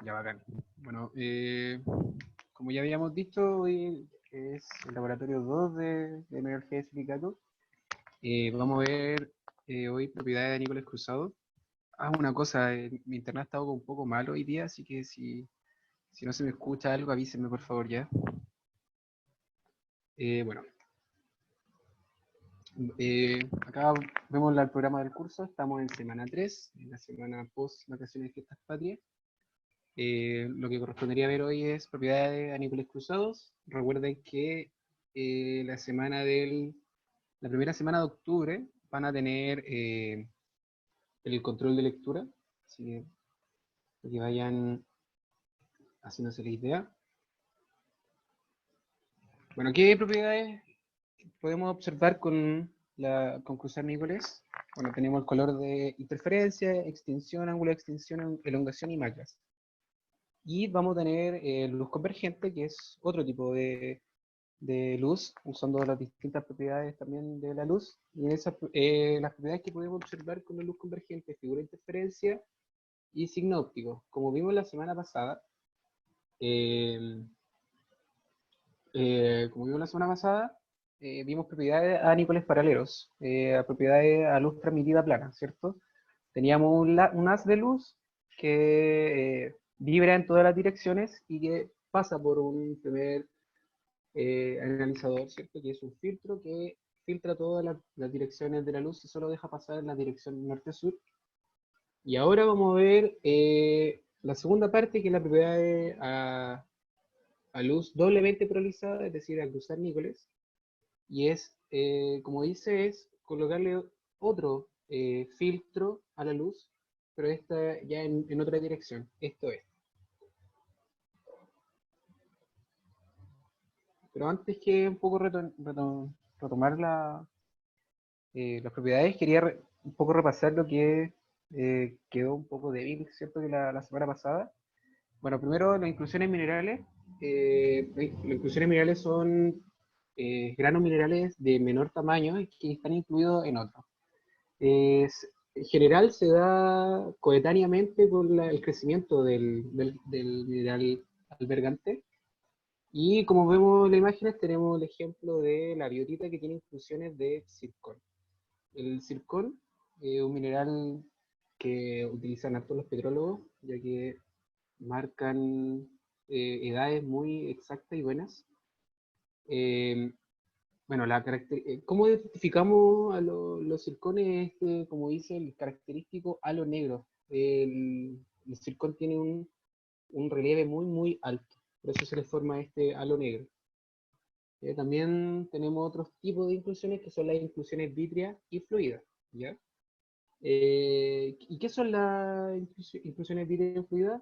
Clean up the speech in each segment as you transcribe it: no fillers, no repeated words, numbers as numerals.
Ya bacán. Bueno, como ya habíamos dicho, hoy es el laboratorio 2 de mineralogía de silicato. Vamos a ver hoy propiedades de Anícolas Cruzado. Una cosa, mi internet ha estado un poco malo hoy día, así que si no se me escucha algo, avísenme por favor ya. Bueno, acá vemos el programa del curso, estamos en semana 3, en la semana post vacaciones de fiestas patrias. Lo que correspondería ver hoy es propiedades de anícolas cruzados. Recuerden que la primera semana de octubre van a tener el control de lectura, así que vayan haciéndose la idea. Bueno, ¿qué propiedades podemos observar con cruzar nícoles? Bueno, tenemos el color de interferencia, extinción, ángulo de extinción, elongación y maclas. Y vamos a tener luz convergente, que es otro tipo de luz, usando las distintas propiedades también de la luz. Y las propiedades que podemos observar con la luz convergente, figura de interferencia y signo óptico. Como vimos la semana pasada, eh, vimos propiedades a nícoles paralelos, a propiedades a luz transmitida plana, ¿cierto? Teníamos un haz de luz que vibra en todas las direcciones y que pasa por un primer analizador, ¿cierto? Que es un filtro que filtra todas las direcciones de la luz y solo deja pasar en la dirección norte-sur. Y ahora vamos a ver la segunda parte, que es la propiedad a luz doblemente polarizada, es decir, a cruzar nícoles. Y es, como dice, es colocarle otro filtro a la luz, pero esta ya en otra dirección. Esto es. Pero antes que un poco retomar las propiedades, quería un poco repasar lo que quedó un poco débil, ¿cierto? Que la semana pasada. Bueno, primero las inclusiones minerales. Las inclusiones minerales son granos minerales de menor tamaño y que están incluidos en otros. En general se da coetáneamente con el crecimiento del mineral albergante. Y como vemos en las imágenes, tenemos el ejemplo de la biotita que tiene inclusiones de zircón. El zircón es un mineral que utilizan harto los petrólogos, ya que marcan edades muy exactas y buenas. Eh, bueno, ¿cómo identificamos a los zircones? Como dice, el característico halo negro. El zircón tiene un relieve muy, muy alto, por eso se le forma este halo negro. También tenemos otros tipos de inclusiones que son las inclusiones vítreas y fluidas, ¿ya? ¿Y qué son las inclusiones vítreas y fluidas?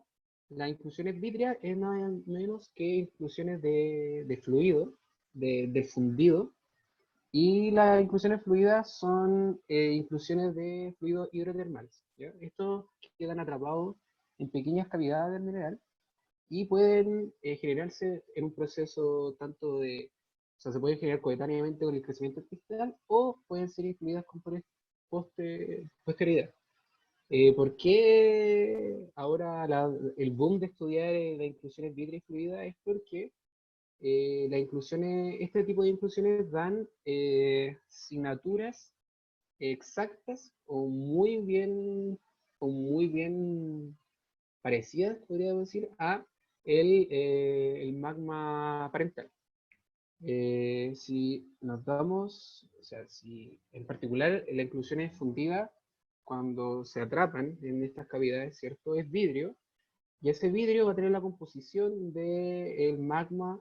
Las inclusiones vítreas es nada menos que inclusiones de fluido, de fundido, y las inclusiones fluidas son inclusiones de fluidos hidrotermales, ¿ya? Estos quedan atrapados en pequeñas cavidades del mineral y pueden generarse en un proceso tanto o sea, se pueden generar coetáneamente con el crecimiento del cristal o pueden ser incluidas con posterioridad. ¿Por qué ahora el boom de estudiar las inclusiones vítreas y fluidas? Es porque este tipo de inclusiones dan asignaturas exactas o muy bien parecidas, podríamos decir, a el magma parental. Si nos damos, o sea, si en particular la inclusión es fundida cuando se atrapan en estas cavidades, ¿cierto? Es vidrio, y ese vidrio va a tener la composición del magma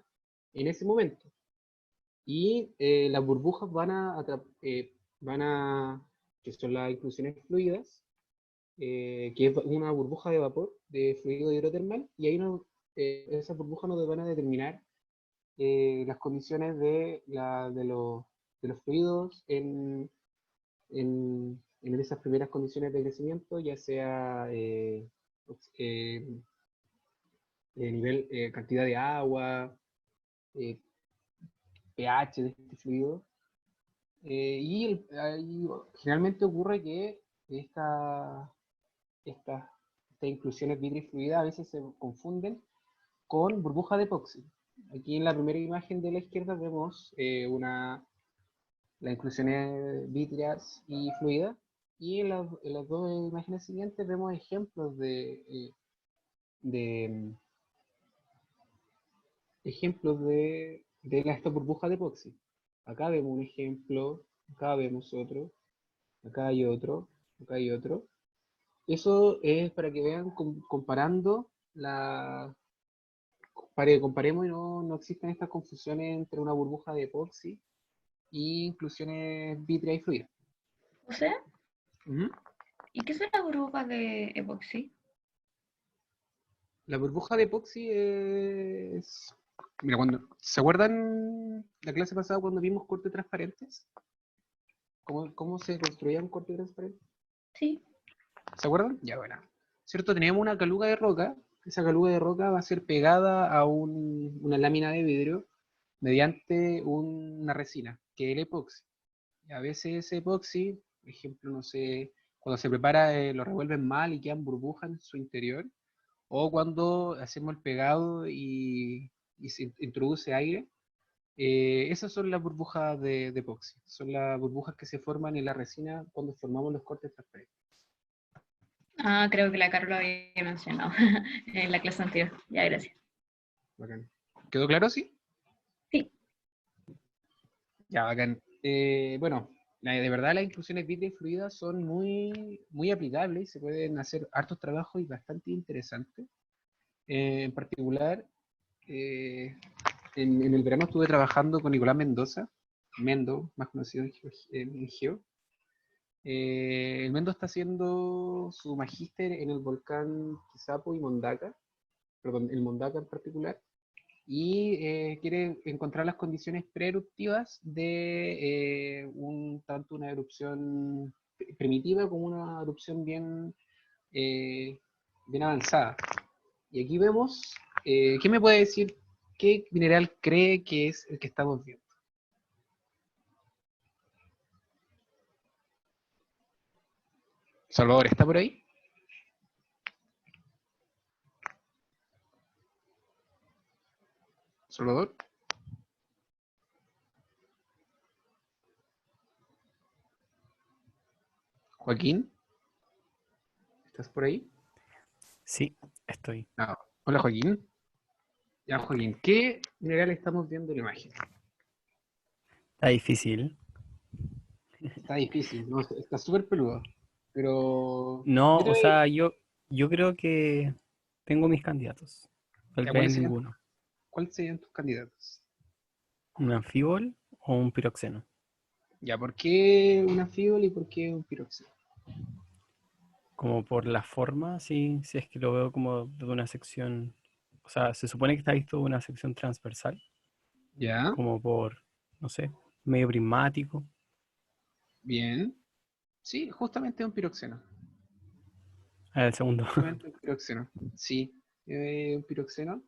en ese momento. Y las burbujas que son las inclusiones fluidas, que es una burbuja de vapor de fluido hidrotermal, y ahí esas burbujas nos van a determinar las condiciones de los fluidos en esas primeras condiciones de crecimiento, ya sea cantidad de agua, eh, pH de este fluido. Ahí generalmente ocurre que esta, estas estas inclusiones vidrio y fluida a veces se confunden con burbuja de epoxi. Aquí en la primera imagen de la izquierda vemos las inclusiones vítreas y fluidas, y en las dos imágenes siguientes vemos ejemplos de esta burbuja de epoxi. Acá vemos un ejemplo, acá vemos otro, acá hay otro, acá hay otro. Eso es para que vean comparando para que comparemos y no existan estas confusiones entre una burbuja de epoxi y inclusiones vítrea y fluida. José, Ujú. ¿y qué son las burbujas de epoxi? La burbuja de epoxi es... Mira, ¿se acuerdan la clase pasada cuando vimos cortes transparentes? ¿Cómo se construía un corte transparente? Sí. ¿Se acuerdan? Ya, bueno. ¿Cierto? Teníamos una caluga de roca. Esa caluga de roca va a ser pegada a una lámina de vidrio mediante una resina, que es el epoxi. Y a veces ese epoxi, por ejemplo, no sé, cuando se prepara, lo revuelven mal y quedan burbujas en su interior, o cuando hacemos el pegado y se introduce aire. Esas son las burbujas de epoxi. Son las burbujas que se forman en la resina cuando formamos los cortes transparentes. Ah, creo que la Carla había mencionado en la clase anterior. Ya, gracias. Bacán. ¿Quedó claro? Sí. Sí. Ya, bacán. Bueno, de verdad las inclusiones vítrea y fluidas son muy aplicables, se pueden hacer hartos trabajos y bastante interesantes. En particular, eh, en el verano estuve trabajando con Nicolás Mendoza, Mendo, más conocido en Geo. El Mendo está haciendo su magíster en el volcán Quisapo y Mondaca, perdón, el Mondaca en particular, y quiere encontrar las condiciones preeruptivas de tanto una erupción primitiva como una erupción eh, bien avanzada. Y aquí vemos, ¿qué me puede decir qué mineral cree que es el que estamos viendo? Salvador, ¿está por ahí? Salvador. Joaquín, ¿estás por ahí? Sí, estoy. No. Hola Joaquín. Ya Joaquín, ¿qué mineral estamos viendo en la imagen? Está difícil. Está difícil, ¿no? Está súper peludo. Pero No, yo te o voy. sea, yo creo que tengo mis candidatos. Tal Ya, vez ninguno. ¿cuáles serían tus candidatos? ¿Un anfibol o un piroxeno? Ya, ¿por qué una fíbula y por qué un piroxeno? Como por la forma, sí, si es que lo veo como de una sección. O sea, se supone que está visto de una sección transversal, Ya, como por, no sé, medio prismático. bien. Sí, justamente un piroxeno. Ah, el segundo. Justamente un piroxeno. Sí, un piroxeno.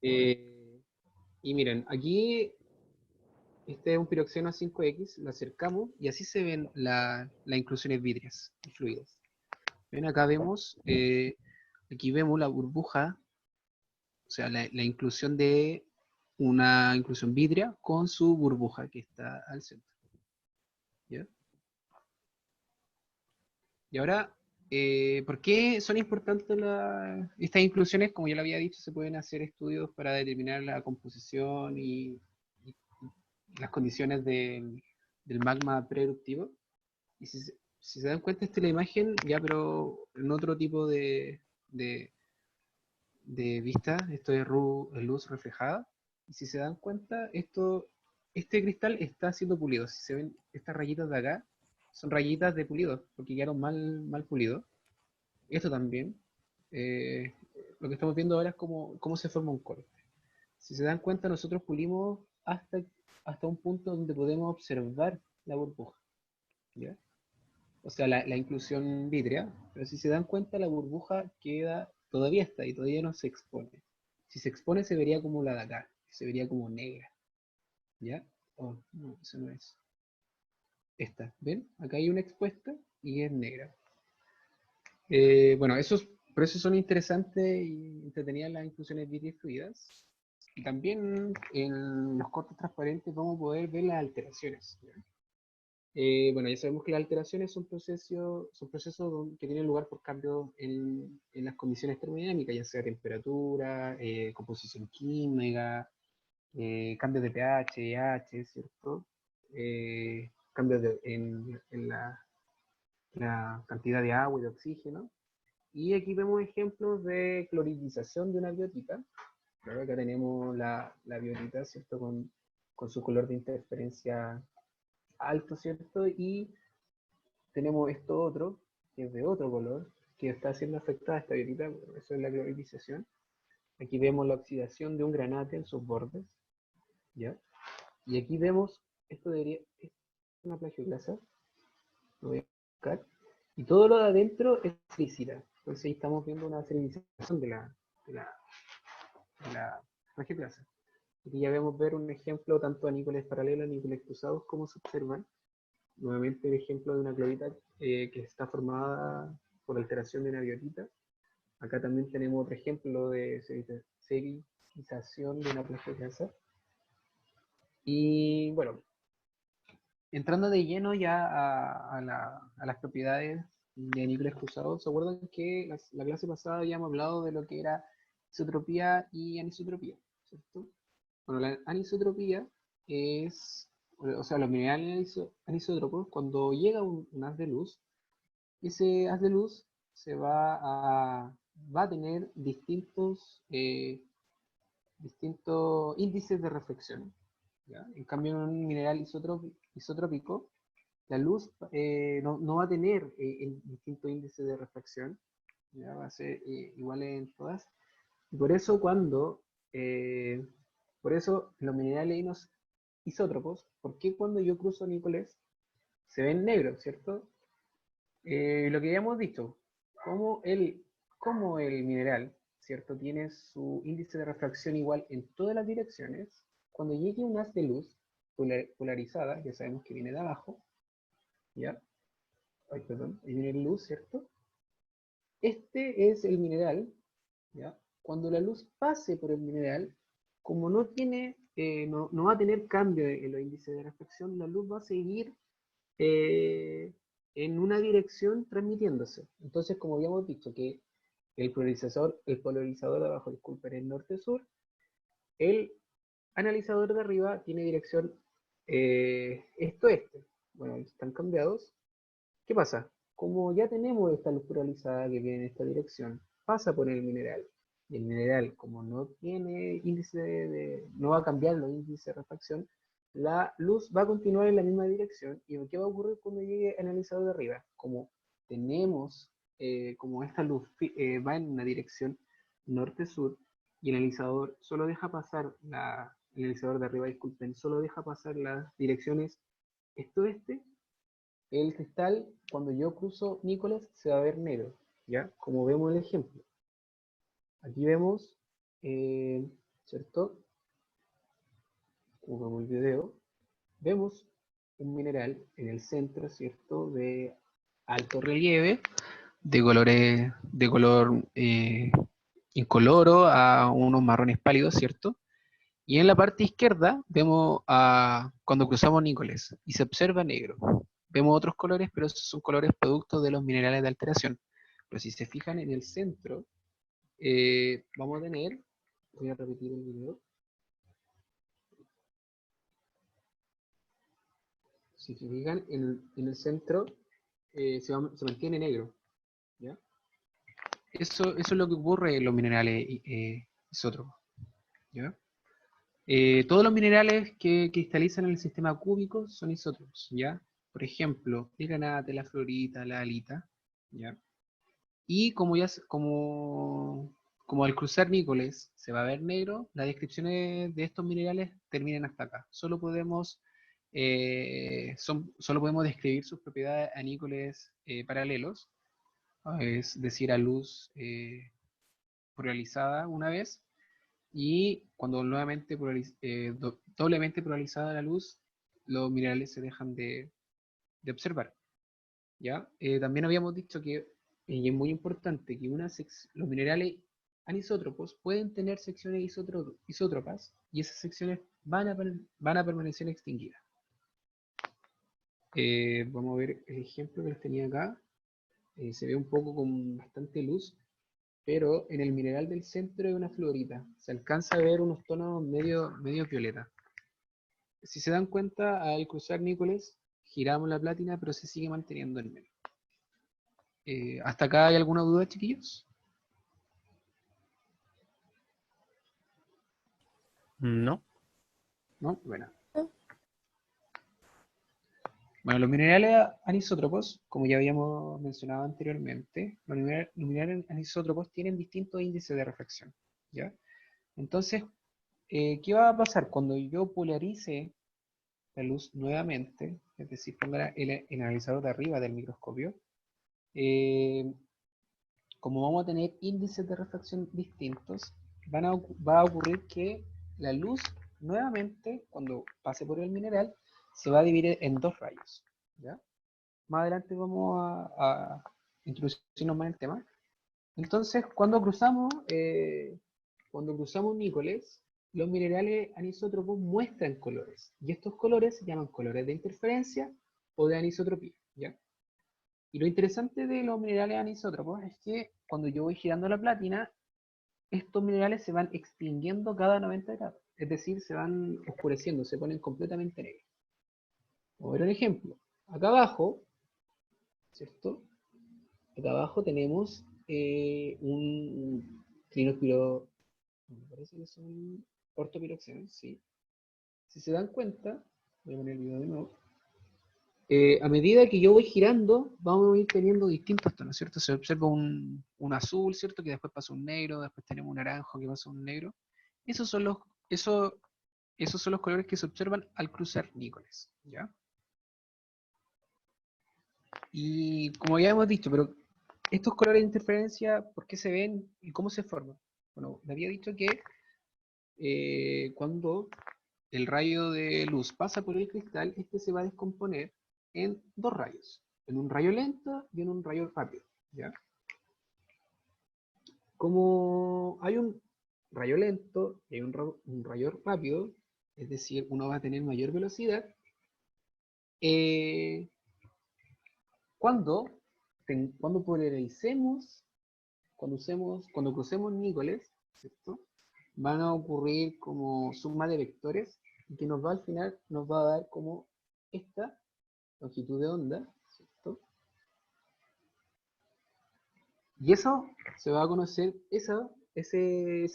Eh, y miren, aquí este es un piroxeno 5X, lo acercamos y así se ven las inclusiones vítreas y fluidas. Ven, acá vemos, aquí vemos la burbuja, o sea, la inclusión de una inclusión vitrea con su burbuja que está al centro. ¿Ya? Y ahora, ¿por qué son importantes estas inclusiones? Como ya lo había dicho, se pueden hacer estudios para determinar la composición y las condiciones del magma preeruptivo. Y si se dan cuenta, esta es la imagen, ya, pero en otro tipo de, de vista, esto es luz reflejada. Y si se dan cuenta, este cristal está siendo pulido. Si se ven estas rayitas de acá, son rayitas de pulido, porque quedaron mal pulidos. Esto también. eh, lo que estamos viendo ahora es cómo se forma un corte. Si se dan cuenta, nosotros pulimos hasta un punto donde podemos observar la burbuja. ¿Ya? O sea, la inclusión vítrea, pero si se dan cuenta, la burbuja todavía está y todavía no se expone. Si se expone, se vería como la de acá, se vería como negra. ¿Ya? Oh, no, eso no es. Esta, ¿ven? Acá hay una expuesta y es negra. Bueno, eso es por eso son interesantes y entretenidas las inclusiones distribuidas. Y también en los cortes transparentes vamos a poder ver las alteraciones. ¿Ya? Bueno, ya sabemos que las alteraciones son procesos que tienen lugar por cambios en las condiciones termodinámicas, ya sea temperatura, composición química, cambios de pH, H, ¿cierto? Cambios en la cantidad de agua y de oxígeno. Y aquí vemos ejemplos de clorinización de una biotita. Claro, acá tenemos la biotita, ¿cierto? Con su color de interferencia alto, ¿cierto? Y tenemos esto otro, que es de otro color, que está siendo afectada esta biotita, bueno, eso es la clorinización. Aquí vemos la oxidación de un granate en sus bordes, ¿ya? Y aquí vemos, es una plagioclasa, lo voy a buscar, y todo lo de adentro es sericita. Entonces ahí estamos viendo una serinización de la plagioclasa. Aquí ya vemos ver un ejemplo tanto a níqueles paralelos, níqueles cruzados, como se observan. Nuevamente el ejemplo de una clorita que está formada por alteración de una biotita. Acá también tenemos otro ejemplo de serinización de una plagioclasa. Y bueno, entrando de lleno ya a las propiedades de níqueles cruzados, ¿se acuerdan que la clase pasada habíamos hablado de lo que era isotropía y anisotropía, ¿cierto? Bueno, la anisotropía es, o sea, los minerales anisótropos, cuando llega un haz de luz, ese haz de luz va a tener distintos índices de reflexión. ¿Ya? En cambio, en un mineral isotrópico, la luz no va a tener el distinto índice de refracción, ¿ya? Va a ser igual en todas. Y eh, por eso los minerales isótropos, ¿por qué cuando yo cruzo níqueles se ven negros, ¿cierto? Lo que habíamos dicho, como el mineral, ¿cierto? Tiene su índice de refracción igual en todas las direcciones, cuando llegue un haz de luz polarizada, ya sabemos que viene de abajo, ¿ya? Ay, perdón, ahí viene luz, ¿cierto? Este es el mineral, ¿ya? Cuando la luz pase por el mineral, como no va a tener cambio en los índices de refracción, la luz va a seguir eh, en una dirección transmitiéndose. Entonces, como habíamos dicho, que el polarizador de abajo, disculpen, es norte-sur, el analizador de arriba tiene dirección esto-este. Bueno, están cambiados. ¿Qué pasa? Como ya tenemos esta luz polarizada que viene en esta dirección, pasa por el mineral. Y el mineral, como no tiene no va a cambiar los índices de refracción, la luz va a continuar en la misma dirección. ¿Y qué va a ocurrir cuando llegue al analizador de arriba? Como esta luz va en una dirección norte-sur, y el analizador solo deja pasar el analizador de arriba, disculpen, solo deja pasar las direcciones esto-este, el cristal, cuando yo cruzo níqueles, se va a ver negro, ¿ya? Como vemos en el ejemplo. Aquí vemos, ¿cierto? Como vemos el video, vemos un mineral en el centro, ¿cierto? De alto relieve, de color incoloro a unos marrones pálidos, ¿cierto? Y en la parte izquierda vemos cuando cruzamos níqueles y se observa negro. Vemos otros colores, pero esos son colores producto de los minerales de alteración. Pero si se fijan en el centro, vamos a tener, voy a repetir el video. Si se fijan en el centro, se mantiene negro, ¿ya? Eso es lo que ocurre en los minerales isótropos, ¿ya? Todos los minerales que cristalizan en el sistema cúbico son isótopos, ¿ya? Por ejemplo, el granate, la fluorita, la halita, ¿ya? Y como al cruzar níqueles se va a ver negro, las descripciones de estos minerales terminan hasta acá. Solo podemos describir sus propiedades a níqueles paralelos, es decir, a luz polarizada una vez, y cuando doblemente polarizada la luz, los minerales se dejan de observar, ¿ya? También habíamos dicho que y es muy importante que los minerales anisótropos pueden tener secciones isótropas y esas secciones van a permanecer extinguidas. Vamos a ver el ejemplo que les tenía acá. Se ve un poco con bastante luz, pero en el mineral del centro hay una fluorita. Se alcanza a ver unos tonos medio violeta. Si se dan cuenta, al cruzar níqueles, giramos la platina, pero se sigue manteniendo en medio. ¿Hasta acá hay alguna duda, chiquillos? No. ¿No? Bueno, los minerales anisótropos, como ya habíamos mencionado anteriormente, los minerales anisótropos tienen distintos índices de refracción, ¿ya? Entonces, ¿qué va a pasar cuando yo polarice la luz nuevamente? Es decir, ponga el analizador de arriba del microscopio. Como vamos a tener índices de refracción distintos, va a ocurrir que la luz nuevamente, cuando pase por el mineral, se va a dividir en dos rayos, ¿ya? Más adelante vamos a introducirnos más en el tema. Entonces, cuando cruzamos níqueles, los minerales anisótropos muestran colores, y estos colores se llaman colores de interferencia o de anisotropía, ¿ya? Y lo interesante de los minerales anisótropos es que cuando yo voy girando la platina, estos minerales se van extinguiendo cada 90 grados, es decir, se van oscureciendo, se ponen completamente negros. Vamos a ver un ejemplo. Acá abajo, ¿cierto? Acá abajo tenemos un clinopiro, me parece que son ortopiroxenos, sí. Si se dan cuenta, voy a poner el video de nuevo. A medida que yo voy girando, vamos a ir teniendo distintos tonos, ¿cierto? Se observa un azul, ¿cierto? Que después pasa un negro, después tenemos un naranjo que pasa un negro. Esos son los colores que se observan al cruzar níqueles, ¿ya? Y como ya hemos dicho, pero estos colores de interferencia, ¿por qué se ven y cómo se forman? Bueno, me había dicho que cuando el rayo de luz pasa por el cristal, este se va a descomponer en dos rayos, en un rayo lento y en un rayo rápido, ¿ya? Como hay un rayo lento y hay un rayo rápido, es decir, uno va a tener mayor velocidad, eh, cuando, cuando polaricemos, cuando crucemos níqueles, ¿cierto? Van a ocurrir como suma de vectores y que al final nos va a dar como esta longitud de onda, ¿cierto? Y eso se va a conocer, esa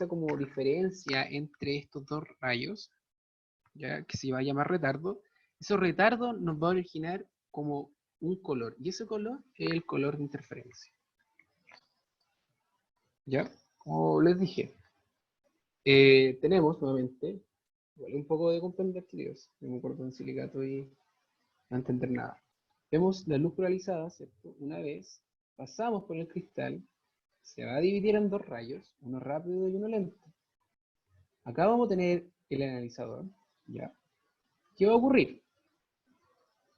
como diferencia entre estos dos rayos, ya que se va a llamar retardo, ese retardo nos va a originar como un color, y ese color es el color de interferencia. ¿Ya? Como les dije, tenemos nuevamente, igual un poco de comprender, queridos, no me acuerdo en silicato y no entender nada. Vemos la luz polarizada, ¿cierto? Una vez pasamos por el cristal, se va a dividir en dos rayos, uno rápido y uno lento. Acá vamos a tener el analizador, ¿ya? ¿Qué va a ocurrir?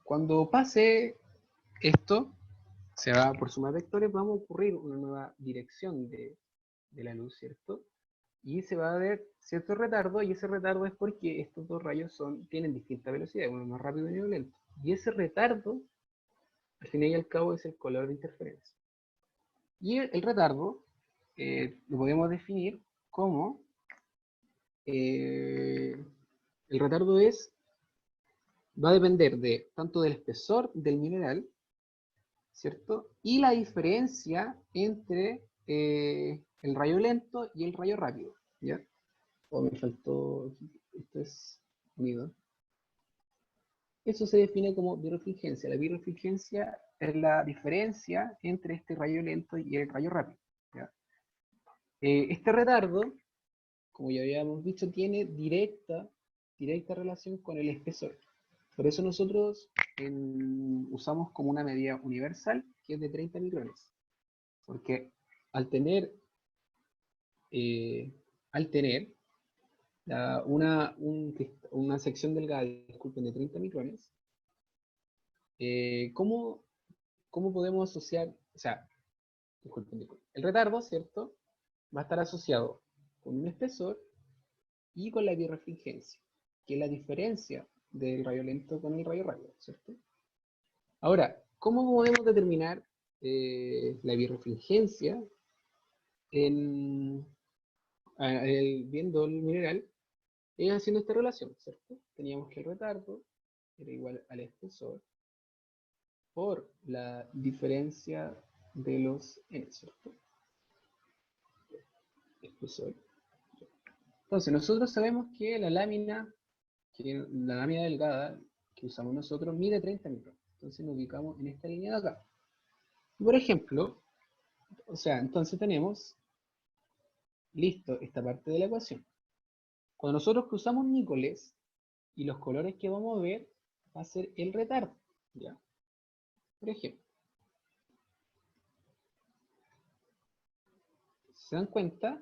Cuando pase esto, se va por suma de vectores, vamos a ocurrir una nueva dirección de la luz, ¿cierto? Y se va a ver cierto retardo, y ese retardo es porque estos dos rayos tienen distinta velocidad, uno más rápido y uno lento. Y ese retardo, al fin y al cabo, es el color de interferencia. Y el retardo lo podemos definir como el retardo va a depender tanto del espesor del mineral, ¿cierto? Y la diferencia entre el rayo lento y el rayo rápido, ¿ya? Oh, me faltó, esto es unido. Eso se define como birrefringencia. La birrefringencia es la diferencia entre este rayo lento y el rayo rápido, ¿ya? Este retardo, como ya habíamos dicho, tiene directa relación con el espesor. Por eso nosotros usamos como una medida universal, que es de 30 micrones. Porque al tener, eh, al tener una sección delgada, disculpen, de 30 micrones, ¿cómo podemos asociar? O sea, disculpen. El retardo, ¿cierto? Va a estar asociado con un espesor y con la birrefringencia, que es la diferencia del rayo lento con el rayo rápido, ¿cierto? Ahora, ¿cómo podemos determinar la birrefringencia viendo el mineral? Es haciendo esta relación, ¿cierto? Teníamos que el retardo era igual al espesor por la diferencia de los n, ¿cierto? Espesor. Entonces, nosotros sabemos que la lámina delgada que usamos nosotros mide 30 micrones. Entonces nos ubicamos en esta línea de acá. Por ejemplo, entonces tenemos listo esta parte de la ecuación. Cuando nosotros cruzamos nícoles y los colores que vamos a ver va a ser el retardo, ¿ya? Por ejemplo, ¿se dan cuenta?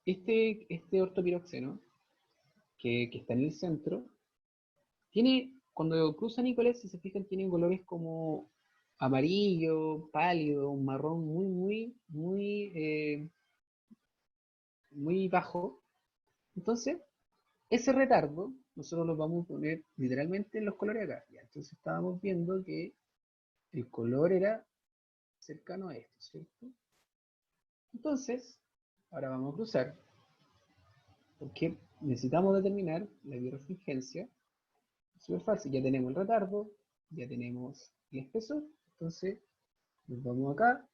Este ortopiroxeno que está en el centro cuando cruza nícoles, si se fijan, tiene colores como amarillo, pálido, un marrón muy bajo. Entonces, ese retardo, nosotros lo vamos a poner literalmente en los colores acá. Ya, entonces estábamos viendo que el color era cercano a esto, ¿cierto? Entonces, ahora vamos a cruzar, porque necesitamos determinar la birrefringencia. Súper fácil, ya tenemos el retardo, ya tenemos el espesor, entonces nos vamos acá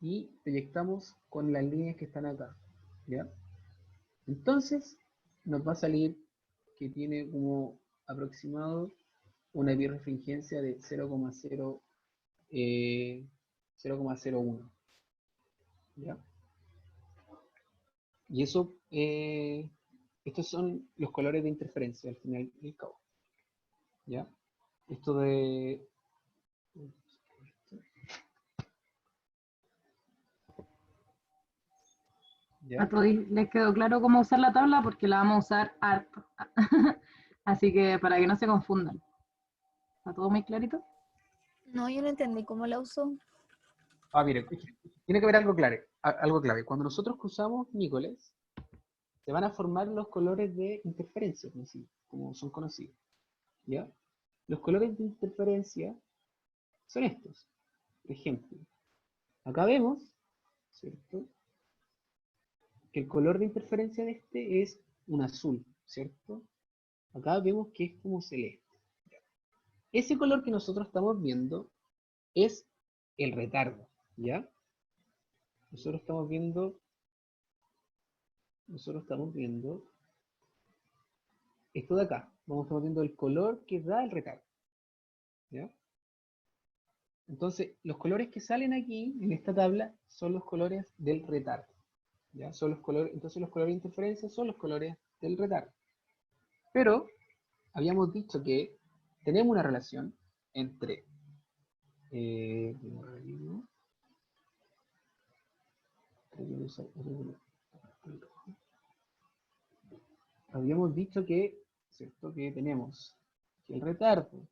y proyectamos con las líneas que están acá, ¿ya? Entonces nos va a salir que tiene como aproximado una birrefringencia de 0,01, ¿ya? Y eso, estos son los colores de interferencia al final del cabo, ¿ya? Esto de... ¿ya? A todos les quedó claro cómo usar la tabla porque la vamos a usar harto. Así que para que no se confundan. ¿Está todo muy clarito? No, yo no entendí cómo la usó. Mire, tiene que haber algo clave. Cuando nosotros cruzamos nícoles, se van a formar los colores de interferencia, como son conocidos, ¿ya? Los colores de interferencia son estos. Por ejemplo, acá vemos, ¿cierto?, que el color de interferencia de este es un azul, ¿cierto? Acá vemos que es como celeste. Ese color que nosotros estamos viendo es el retardo, ¿ya? Nosotros estamos viendo esto de acá. Estamos viendo el color que da el retardo, ¿ya? Entonces, los colores que salen aquí, en esta tabla, son los colores del retardo, ¿ya? Entonces los colores de interferencia son los colores del retardo. Pero, habíamos dicho que tenemos una relación entre... habíamos dicho que, ¿cierto?, que tenemos que el retardo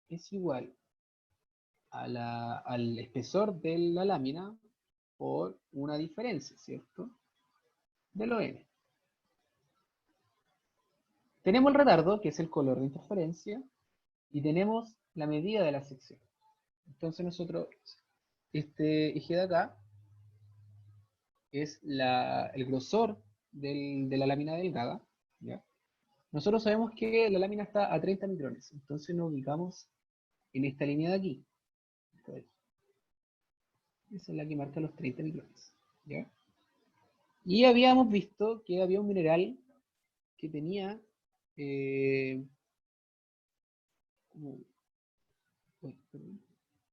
es igual al espesor de la lámina por una diferencia, ¿cierto?, de lo n. Tenemos el retardo, que es el color de interferencia, y tenemos la medida de la sección. Entonces nosotros, este eje de acá, es el grosor de la lámina delgada, ¿ya? Nosotros sabemos que la lámina está a 30 micrones, entonces nos ubicamos en esta línea de aquí. Esa es la que marca los 30 micrones, ¿ya? Y habíamos visto que había un mineral que tenía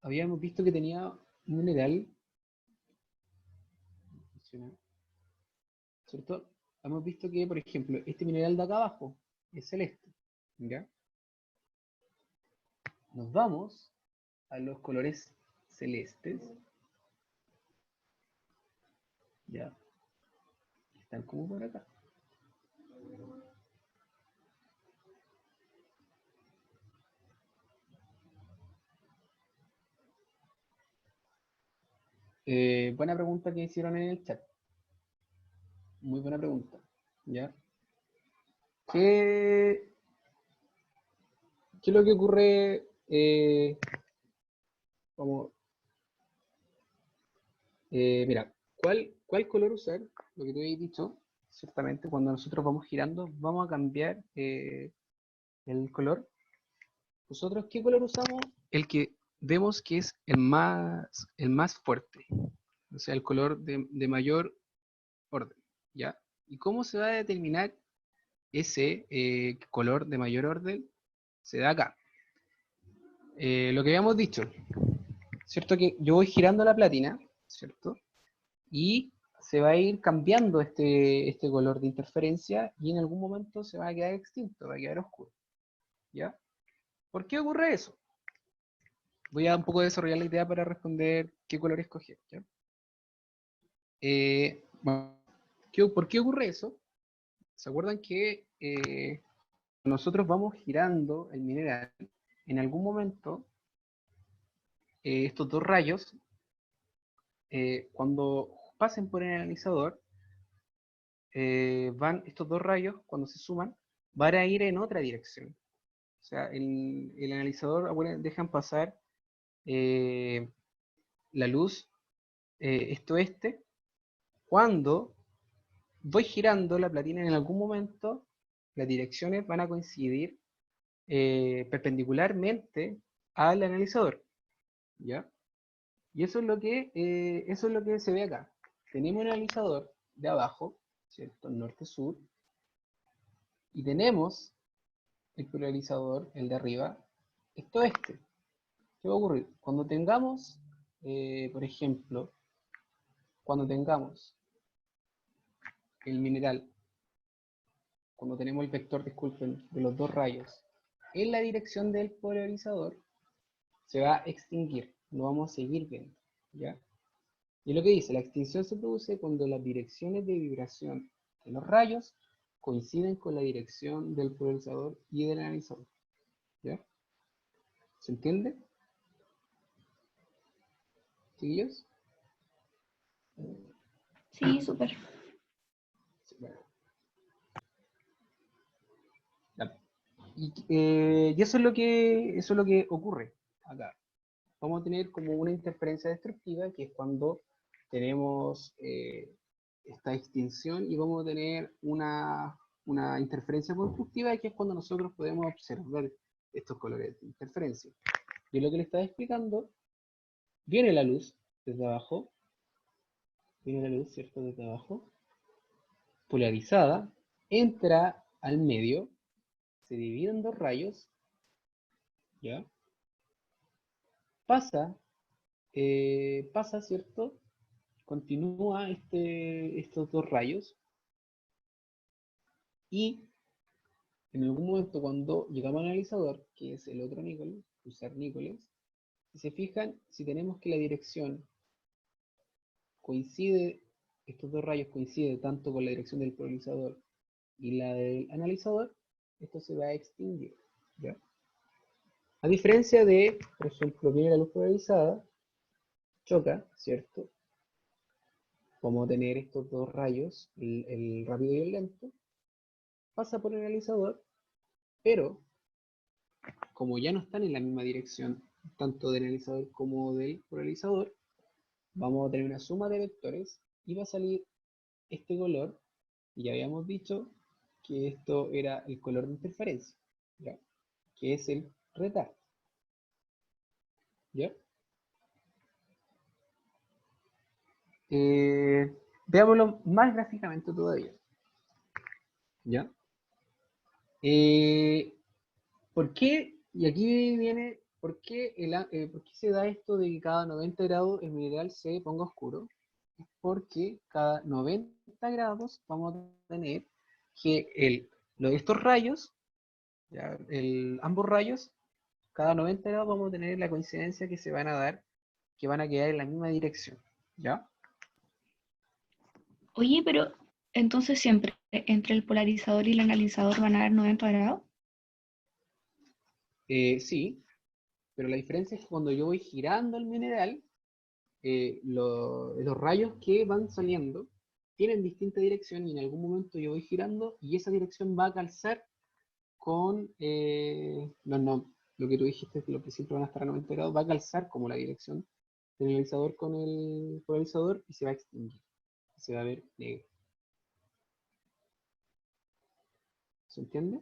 habíamos visto que tenía un mineral, ¿cierto? Hemos visto que, por ejemplo, este mineral de acá abajo es celeste, ¿ya? Nos vamos a los colores celestes, ¿ya? Están como por acá. Buena pregunta que hicieron en el chat. Muy buena pregunta. ¿Ya? ¿Qué es lo que ocurre? Como, mira, ¿cuál color usar? Lo que te había dicho, ciertamente, cuando nosotros vamos girando, vamos a cambiar el color. ¿Nosotros qué color usamos? El que vemos que es el más fuerte, o sea, el color de mayor orden, ¿ya? ¿Y cómo se va a determinar ese color de mayor orden? Se da acá. Lo que habíamos dicho, ¿cierto? Que yo voy girando la platina, ¿cierto? Y se va a ir cambiando este color de interferencia y en algún momento se va a quedar extinto, va a quedar oscuro, ¿ya? ¿Por qué ocurre eso? Voy a un poco desarrollar la idea para responder qué color escoger, ¿ya? Bueno, ¿por qué ocurre eso? ¿Se acuerdan que nosotros vamos girando el mineral? En algún momento, estos dos rayos, cuando pasen por el analizador, estos dos rayos, cuando se suman, van a ir en otra dirección. O sea, el analizador, dejan pasar la luz este-oeste. Cuando voy girando la platina en algún momento, las direcciones van a coincidir perpendicularmente al analizador, ¿ya? Y eso es lo que se ve acá. Tenemos un analizador de abajo, ¿cierto? Norte-sur, y tenemos el polarizador, el de arriba, esto-oeste. ¿Qué va a ocurrir? Cuando tengamos, por ejemplo, cuando tengamos el mineral, cuando tenemos el vector, disculpen, de los dos rayos en la dirección del polarizador, se va a extinguir, no vamos a seguir viendo, ¿ya? Y lo que dice, la extinción se produce cuando las direcciones de vibración de los rayos coinciden con la dirección del polarizador y del analizador, ¿ya? ¿Se entiende? ¿Chiquillos? Sí, súper. Sí, bueno. Ya. Y eso es lo que ocurre acá. Vamos a tener como una interferencia destructiva, que es cuando tenemos esta extinción, y vamos a tener una interferencia constructiva, que es cuando nosotros podemos observar estos colores de interferencia. Yo lo que le estaba explicando, viene la luz desde abajo, viene la luz, ¿cierto? Desde abajo, polarizada, entra al medio, se divide en dos rayos, ¿ya? Pasa, ¿cierto? Continúa estos dos rayos, y en algún momento cuando llegamos al analizador, que es el otro níquel, usar níqueles, si se fijan, si tenemos que la dirección coincide, estos dos rayos coinciden tanto con la dirección del polarizador y la del analizador, esto se va a extinguir, ¿ya? A diferencia de, por ejemplo, viene la luz polarizada, choca, ¿cierto? Vamos a tener estos dos rayos, el rápido y el lento, pasa por el analizador, pero como ya no están en la misma dirección, tanto del analizador como del polarizador, vamos a tener una suma de vectores y va a salir este color, y ya habíamos dicho que esto era el color de interferencia, ¿ya? Que es el retardo, ¿ya? Veámoslo más gráficamente todavía, ¿ya? ¿Por qué? Y aquí viene, ¿por qué se da esto de que cada 90 grados el mineral se ponga oscuro? Es porque cada 90 grados vamos a tener que estos rayos, ¿ya? Ambos rayos, cada 90 grados vamos a tener la coincidencia que se van a dar, que van a quedar en la misma dirección, ¿ya? Oye, pero entonces siempre entre el polarizador y el analizador van a dar 90 grados. Sí, pero la diferencia es que cuando yo voy girando el mineral, los rayos que van saliendo tienen distinta dirección y en algún momento yo voy girando y esa dirección va a calzar con lo que tú dijiste, lo que siempre van a estar a 90 grados, va a calzar como la dirección del analizador con el polarizador y se va a extinguir. Se va a ver negro. ¿Se entiende?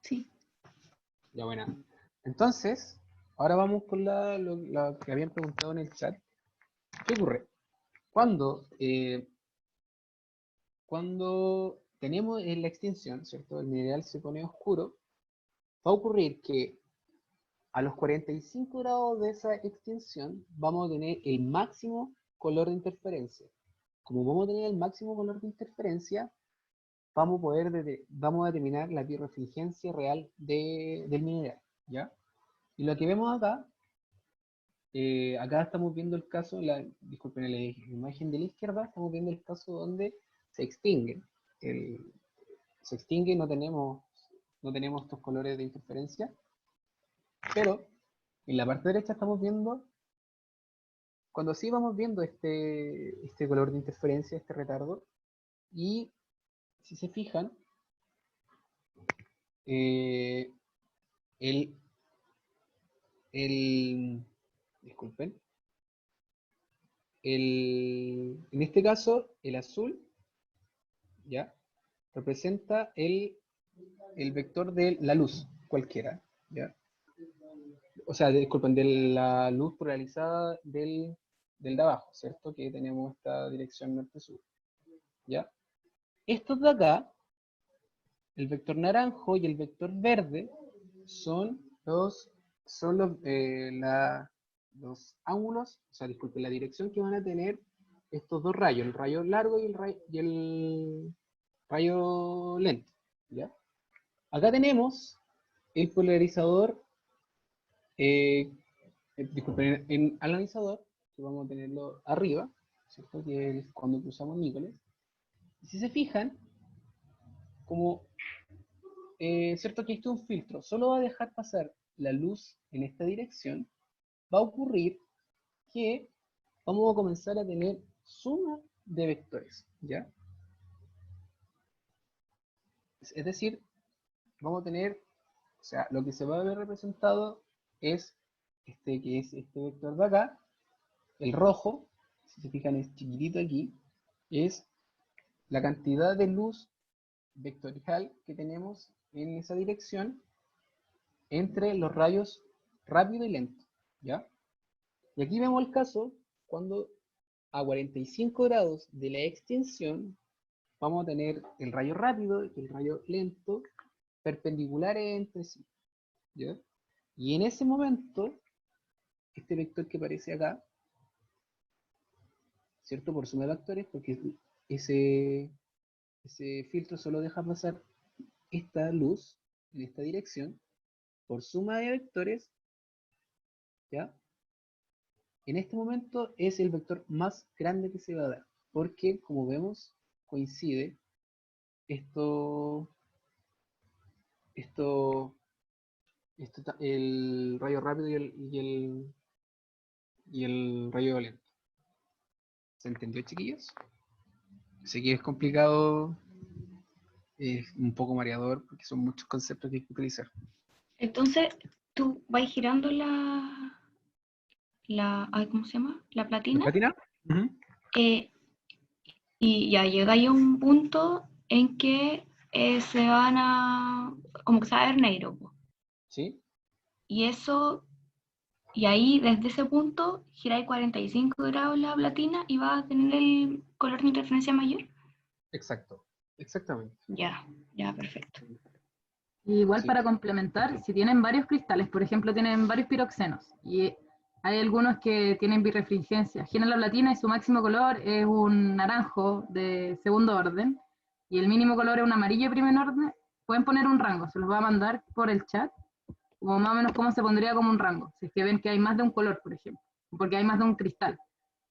Sí. Ya, buena. Entonces, ahora vamos con lo que habían preguntado en el chat. ¿Qué ocurre? Cuando tenemos la extinción, ¿cierto? El mineral se pone oscuro, va a ocurrir que a los 45 grados de esa extinción vamos a tener el máximo color de interferencia. Como vamos a tener el máximo color de interferencia, vamos a determinar la birrefringencia real del mineral, ¿ya? Y lo que vemos acá, acá estamos viendo el caso, disculpen, en la imagen de la izquierda, estamos viendo el caso donde se extingue. Se extingue, no tenemos estos colores de interferencia, pero en la parte derecha estamos viendo, cuando sí vamos viendo este color de interferencia, este retardo, y si se fijan, disculpen, en este caso, el azul, ¿ya? Representa el vector de la luz, cualquiera, ¿ya? O sea, disculpen, de la luz polarizada del de abajo, ¿cierto? Que tenemos esta dirección norte-sur, ¿ya? Estos de acá, el vector naranjo y el vector verde, son los ángulos, o sea, disculpen, la dirección que van a tener estos dos rayos, el rayo largo y el rayo lento, ¿ya? Acá tenemos el polarizador, disculpen, en analizador, que vamos a tenerlo arriba, ¿cierto? Que es cuando usamos níqueles. Y si se fijan, como, ¿cierto? Que esto es un filtro, solo va a dejar pasar la luz en esta dirección, va a ocurrir que vamos a comenzar a tener suma de vectores, ¿ya? Es decir, vamos a tener, o sea, lo que se va a ver representado es que es este vector de acá, el rojo, si se fijan es chiquitito aquí, es la cantidad de luz vectorial que tenemos en esa dirección entre los rayos rápido y lento, ¿ya? Y aquí vemos el caso cuando a 45 grados de la extinción vamos a tener el rayo rápido y el rayo lento perpendiculares entre sí, ¿ya? Y en ese momento, este vector que aparece acá, ¿cierto? Por suma de vectores, porque ese filtro solo deja pasar esta luz en esta dirección, por suma de vectores, ¿ya? En este momento es el vector más grande que se va a dar, porque como vemos, coincide el rayo rápido y el rayo lento. ¿Se entendió, chiquillos? Sé que es complicado, es un poco mareador, porque son muchos conceptos que hay que utilizar. Entonces, tú vas girando ay, ¿cómo se llama? La ¿La platina. platina? Ujú. Y ya llega ahí a un punto en que se van a, como que se va a ver negro, po. ¿Sí? Y eso, y ahí desde ese punto giráis 45 grados la platina y va a tener el color de interferencia mayor. Exacto, exactamente. Ya, ya, perfecto. Igual Sí. para complementar, si tienen varios cristales, por ejemplo, tienen varios piroxenos, y hay algunos que tienen birrefringencia, giran la platina y su máximo color es un naranjo de segundo orden, y el mínimo color es un amarillo de primer orden, pueden poner un rango, se los va a mandar por el chat, como más o menos cómo se pondría como un rango, si es que ven que hay más de un color, por ejemplo, porque hay más de un cristal.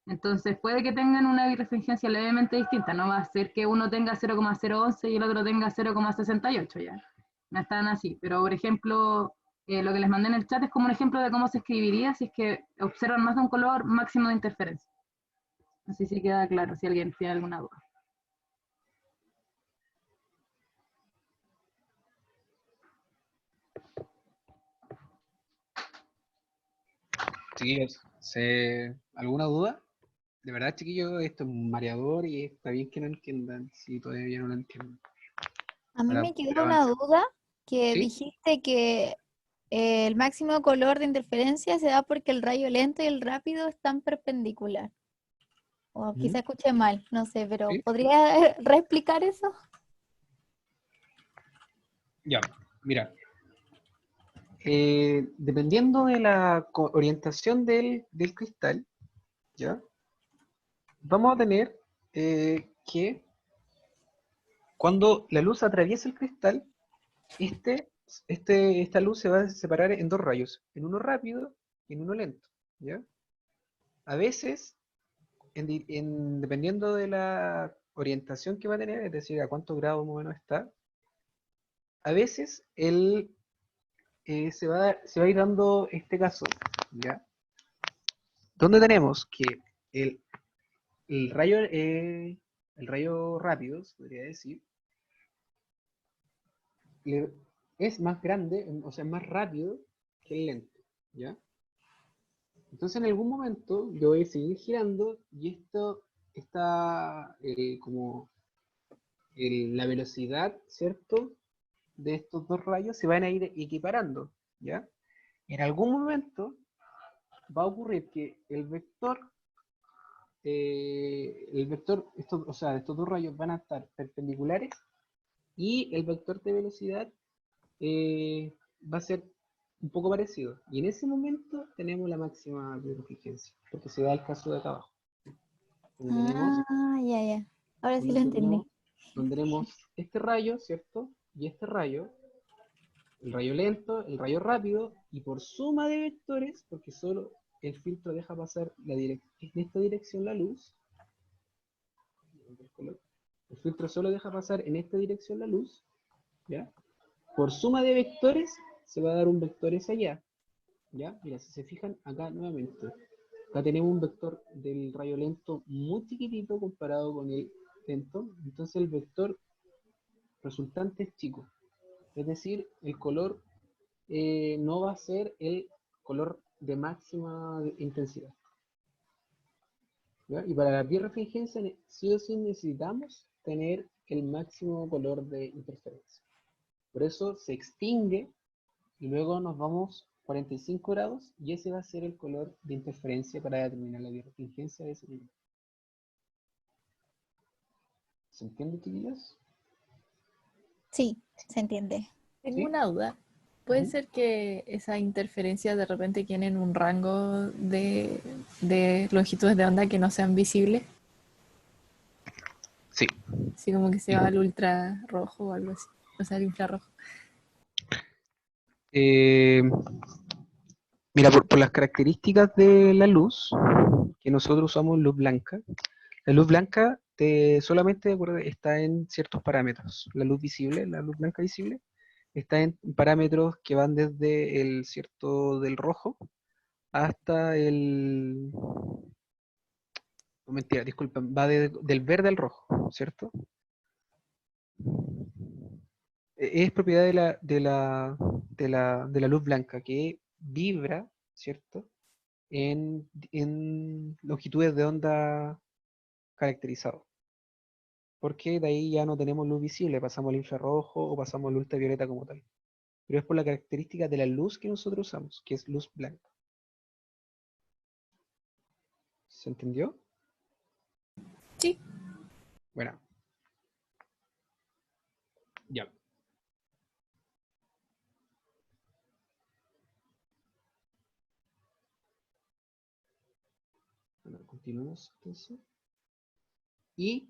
Entonces puede que tengan una birrefringencia levemente distinta, no va a ser que uno tenga 0,011 y el otro tenga 0,68 ya. No están así, pero por ejemplo, Lo que les mandé en el chat es como un ejemplo de cómo se escribiría si es que observan más de un color máximo de interferencia. Así sí queda claro si alguien tiene alguna duda. Chiquillos, ¿alguna duda? De verdad, chiquillos, esto es mareador y está bien que no entiendan si todavía no lo entienden. A mí Para me quedó poder una avanzar. duda que ¿Sí? dijiste que el máximo color de interferencia se da porque el rayo lento y el rápido están perpendicular. O ¿Mm? quizá escuché mal, no sé, pero ¿Sí? ¿podría reexplicar eso? Ya, mira. Dependiendo de la orientación del cristal, ¿ya? Vamos a tener que cuando la luz atraviesa el cristal, esta luz se va a separar en dos rayos, en uno rápido y en uno lento, ¿ya? A veces, dependiendo de la orientación que va a tener, es decir, a cuántos grados más o menos está, a veces se va a ir dando este caso, ¿ya? Donde tenemos que el, el rayo, el rayo rápido, se podría decir, es más grande, o sea, más rápido que el lento, ¿ya? Entonces en algún momento yo voy a seguir girando y esto está como la velocidad, ¿cierto? De estos dos rayos se van a ir equiparando, ¿ya? En algún momento va a ocurrir que el vector, o sea, estos dos rayos van a estar perpendiculares y el vector de velocidad va a ser un poco parecido. Y en ese momento tenemos la máxima divergencia, porque se da el caso de acá abajo. Donde tenemos, Ah, ya, ya. Ahora sí lo donde entendí. tenemos, donde tenemos este rayo, ¿cierto? Y este rayo, el rayo lento, el rayo rápido, y por suma de vectores, porque solo el filtro deja pasar en esta dirección la luz, el filtro solo deja pasar en esta dirección la luz, ¿ya? Por suma de vectores se va a dar un vector ese allá, ¿ya? Mira, si se fijan acá nuevamente, acá tenemos un vector del rayo lento muy chiquitito comparado con el lento, entonces el vector resultante es chico, es decir, el color no va a ser el color de máxima intensidad, ¿ya? Y para la birrefringencia sí o sí necesitamos tener el máximo color de interferencia. Por eso se extingue y luego nos vamos 45 grados y ese va a ser el color de interferencia para determinar la birrefringencia de ese nivel. ¿Se entiende, chiquillos? Sí, se entiende. Tengo ¿Sí? una duda. ¿Puede Ujú. ser que esa interferencia de repente tienen un rango de longitudes de onda que no sean visibles? Sí. Así como que se va al ultrarrojo o algo así. O sea, al infrarrojo. Eh, Mira, por las características de la luz, que nosotros usamos luz blanca, la luz blanca solamente está en ciertos parámetros. La luz visible, la luz blanca visible, está en parámetros que van desde el cierto del rojo hasta no, mentira, disculpen, va del verde al rojo, ¿cierto? Es propiedad de la luz blanca que vibra, ¿cierto? En longitudes de onda caracterizado. Porque de ahí ya no tenemos luz visible, pasamos al infrarrojo o pasamos al ultravioleta como tal. Pero es por la característica de la luz que nosotros usamos, que es luz blanca. ¿Se entendió? Sí. Bueno, ya. Bueno, continuamos entonces. Y,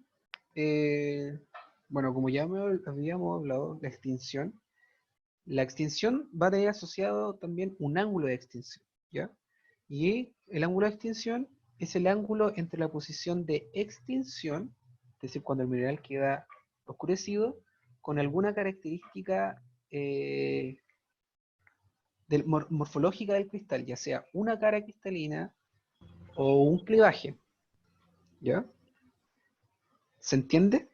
bueno, como ya habíamos hablado, la extinción va a tener asociado también un ángulo de extinción, ¿ya? Y el ángulo de extinción es el ángulo entre la posición de extinción, es decir, cuando el mineral queda oscurecido, con alguna característica morfológica del cristal, ya sea una cara cristalina o un clivaje. ¿Ya? ¿Se entiende?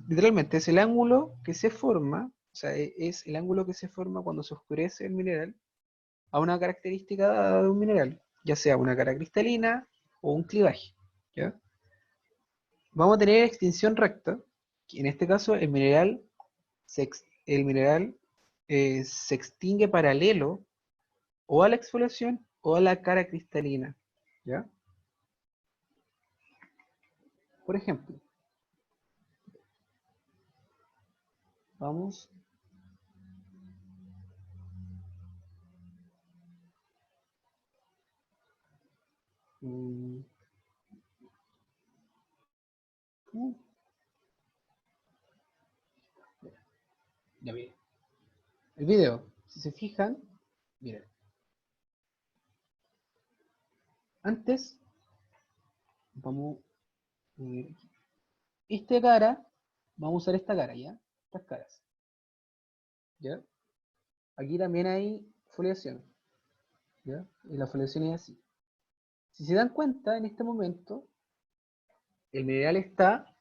Literalmente, es el ángulo que se forma, o sea, es el ángulo que se forma cuando se oscurece el mineral a una característica de un mineral, ya sea una cara cristalina o un clivaje. ¿Ya? Vamos a tener extinción recta, que en este caso el mineral se extingue paralelo o a la exfoliación o a la cara cristalina. ¿Ya? Por ejemplo, vamos ya miren. El video, si se fijan, miren. Antes, vamos a ver aquí. Esta cara, vamos a usar esta cara, ¿ya? Estas caras. ¿Ya? Aquí también hay foliación. ¿Ya? Y la foliación es así. Si se dan cuenta, en este momento, el mineral está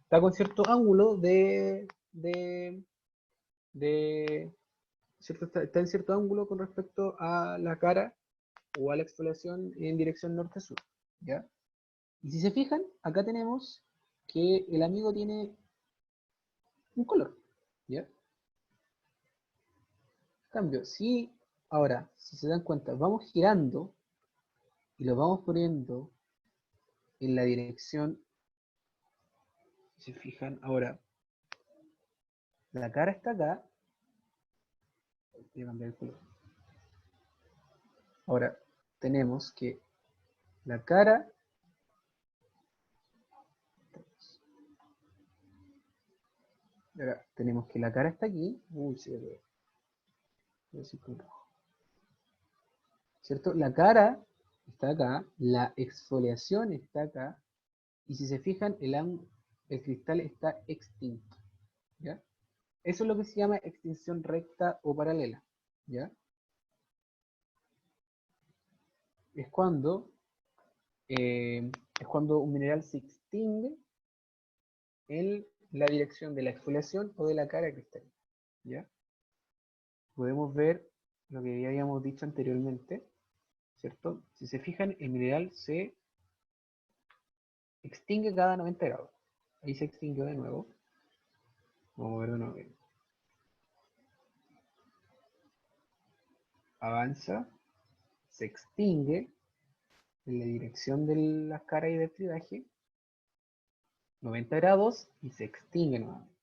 con cierto ángulo ¿cierto? Está en cierto ángulo con respecto a la cara o a la exfoliación en dirección norte-sur. ¿Ya? Y si se fijan, acá tenemos que el amigo tiene un color. ¿Ya? Cambio, si ahora, si se dan cuenta, vamos girando y lo vamos poniendo en la dirección, si se fijan, ahora, la cara está acá, voy a cambiar el color. Ahora, tenemos que la cara, ahora, tenemos que la cara está aquí, uy, se ve, ¿cierto? La cara está acá, la exfoliación está acá, y si se fijan, el cristal está extinto, ¿ya? Eso es lo que se llama extinción recta o paralela, ¿ya? Es cuando un mineral se extingue en la dirección de la exfoliación o de la cara cristalina, ¿ya? Podemos ver lo que ya habíamos dicho anteriormente, ¿cierto? Si se fijan, el mineral se extingue cada 90 grados. Ahí se extinguió de nuevo. Vamos a ver de nuevo. Avanza, se extingue en la dirección de las caras y del clivaje, 90 grados, y se extingue nuevamente.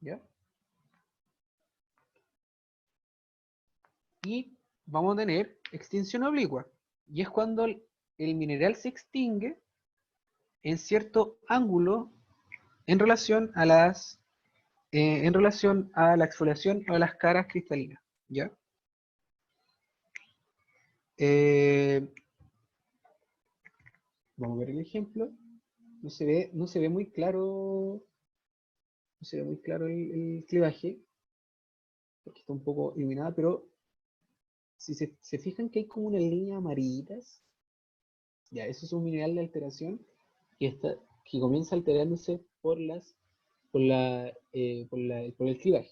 ¿Ya? Y vamos a tener extinción oblicua. Y es cuando el mineral se extingue en cierto ángulo en relación a la exfoliación o a las caras cristalinas. ¿Ya? Vamos a ver el ejemplo. No se ve muy claro. No se ve muy claro el clivaje. Porque está un poco iluminada, pero si se fijan que hay como unas líneas amarillitas, ya, eso es un mineral de alteración que comienza alterándose por el clivaje.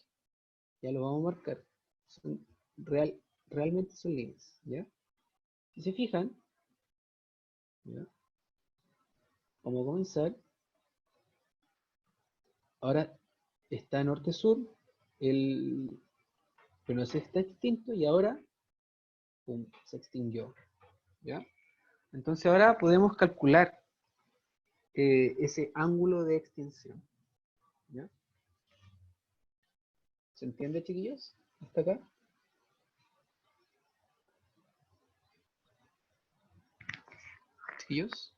Ya lo vamos a marcar. Son realmente son líneas, ¿ya? Si se fijan, ¿ya? Vamos a comenzar. Ahora está norte-sur, pero no se está extinto y ahora pum, se extinguió, ¿ya? Entonces ahora podemos calcular ese ángulo de extinción, ¿ya? ¿Se entiende, chiquillos? ¿Hasta acá? ¿Chiquillos?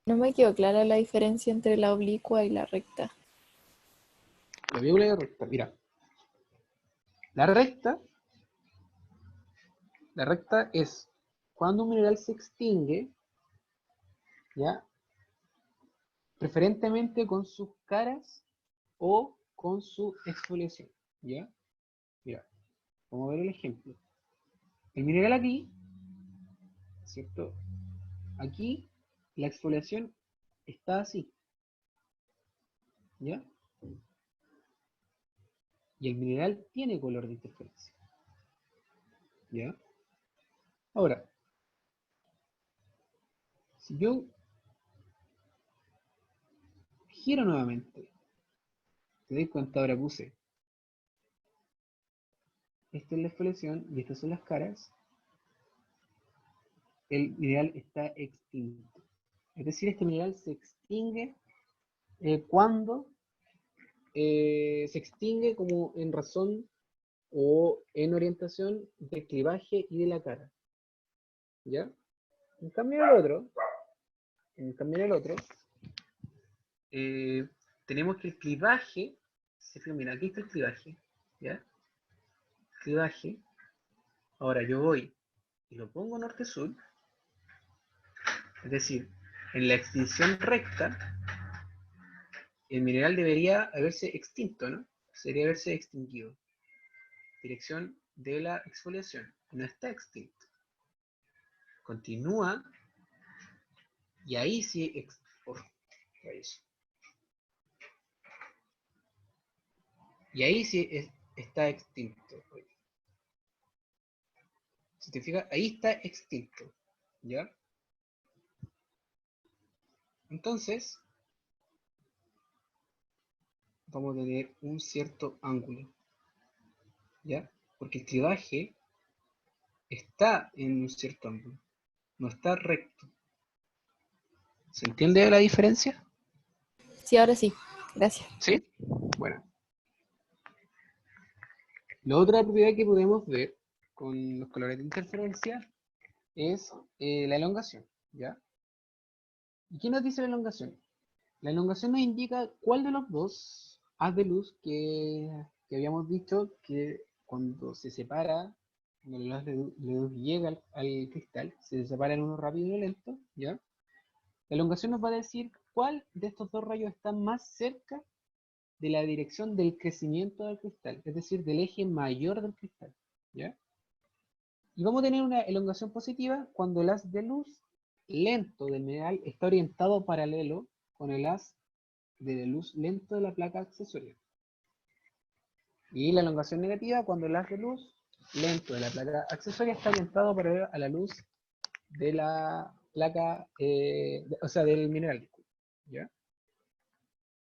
No me quedó clara la diferencia entre la oblicua y la recta. La oblicua y la recta, mira. La recta es cuando un mineral se extingue, ¿ya? Preferentemente con sus caras o con su exfoliación, ¿ya? Mira, vamos a ver el ejemplo. El mineral aquí, ¿cierto? Aquí la exfoliación está así, ¿ya? Y el mineral tiene color de interferencia, ¿ya? Ahora, si yo giro nuevamente, te das cuenta, ahora puse, esta es la exfoliación y estas son las caras, el mineral está extinto. Es decir, este mineral se extingue cuando se extingue como en razón o en orientación del clivaje y de la cara, ¿ya? En cambio en el otro, tenemos que el clivaje, mira, aquí está el clivaje, ¿ya? Clivaje, ahora yo voy y lo pongo norte-sur, es decir, en la extinción recta, el mineral debería haberse extinto, ¿no? Sería haberse extinguido. Dirección de la exfoliación, no está extinto. Continúa, y ahí sí, y ahí sí está extinto. Si te fijas, ahí está extinto, ¿ya? Entonces, vamos a tener un cierto ángulo, ¿ya? Porque el clivaje está en un cierto ángulo, no está recto. ¿Se entiende la diferencia? Sí, ahora sí. Gracias. ¿Sí? Bueno. La otra propiedad que podemos ver con los colores de interferencia es la elongación, ¿ya? ¿Y qué nos dice la elongación? La elongación nos indica cuál de los dos haz de luz que habíamos dicho que cuando se separa, cuando el haz de luz llega al cristal, se separa en uno rápido y uno lento, ¿ya? La elongación nos va a decir cuál de estos dos rayos está más cerca de la dirección del crecimiento del cristal, es decir, del eje mayor del cristal, ¿ya? Y vamos a tener una elongación positiva cuando el haz de luz lento del mineral está orientado paralelo con el haz de luz lento de la placa accesoria. Y la elongación negativa cuando el haz de luz lento de la placa accesoria está orientado paralelo a la luz de la placa, o sea, del mineral, ¿ya?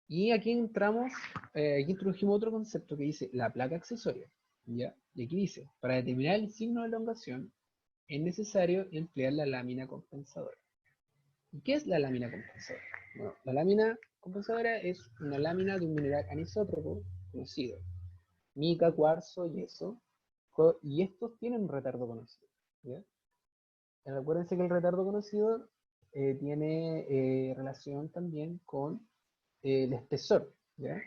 Y aquí entramos, aquí introdujimos otro concepto que dice la placa accesoria, ¿ya? Y aquí dice, para determinar el signo de elongación es necesario emplear la lámina compensadora. ¿Y qué es la lámina compensadora? Bueno, la lámina compensadora es una lámina de un mineral anisótropo conocido, mica, cuarzo, yeso, y estos tienen un retardo conocido, ¿ya? Recuérdense que el retardo conocido tiene relación también con el espesor, ¿ya?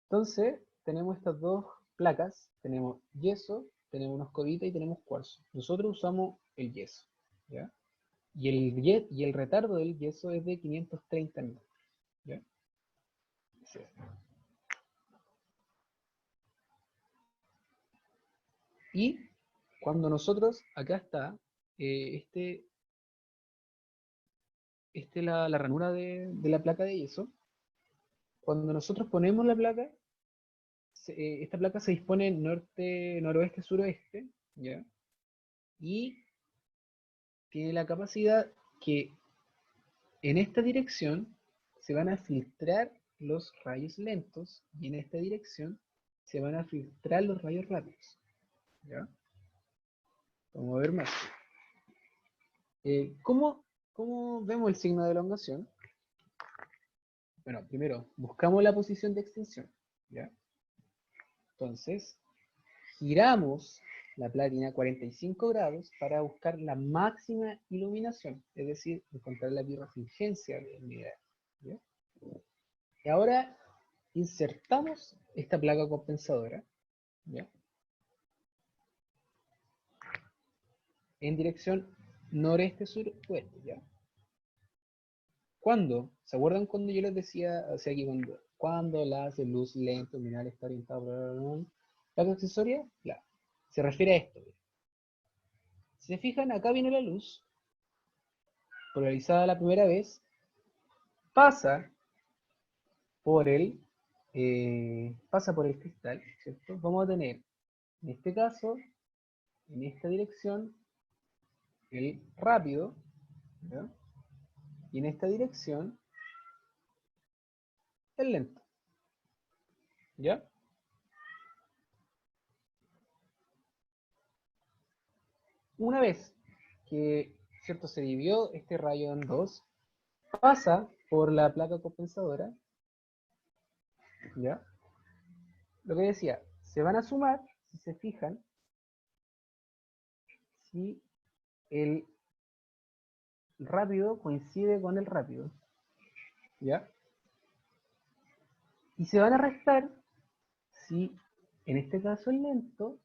Entonces, tenemos estas dos placas, tenemos yeso, tenemos moscovita y tenemos cuarzo. Nosotros usamos el yeso, ¿ya? Y el retardo del yeso es de 530 metros, ¿ya? Sí. Y cuando nosotros, acá está, la ranura de la placa de yeso, cuando nosotros ponemos la placa, esta placa se dispone norte, noroeste, suroeste, ¿ya? Y tiene la capacidad que en esta dirección se van a filtrar los rayos lentos y en esta dirección se van a filtrar los rayos rápidos, ¿ya? Vamos a ver más. ¿Cómo vemos el signo de elongación? Bueno, primero, buscamos la posición de extinción, ¿ya? Entonces, giramos la platina a 45 grados para buscar la máxima iluminación, es decir, encontrar la birrefringencia del mineral, ¿ya? Y ahora insertamos esta placa compensadora, ¿ya? En dirección noreste-suroeste, ¿ya? ¿Cuándo? ¿Se acuerdan cuando yo les decía, o sea, que cuando el haz de luz lento luminar está orientado por la accesoria, claro, se refiere a esto. Si se fijan, acá viene la luz, polarizada la primera vez, pasa por el cristal, ¿cierto? Vamos a tener, en este caso, en esta dirección, el rápido, ¿ya? Y en esta dirección, el lento, ¿ya? Una vez que, ¿cierto?, se dividió este rayo en dos, pasa por la placa compensadora, ¿ya? Lo que decía, se van a sumar, si se fijan, si el rápido coincide con el rápido, ¿ya? Y se van a restar si, en este caso, el lento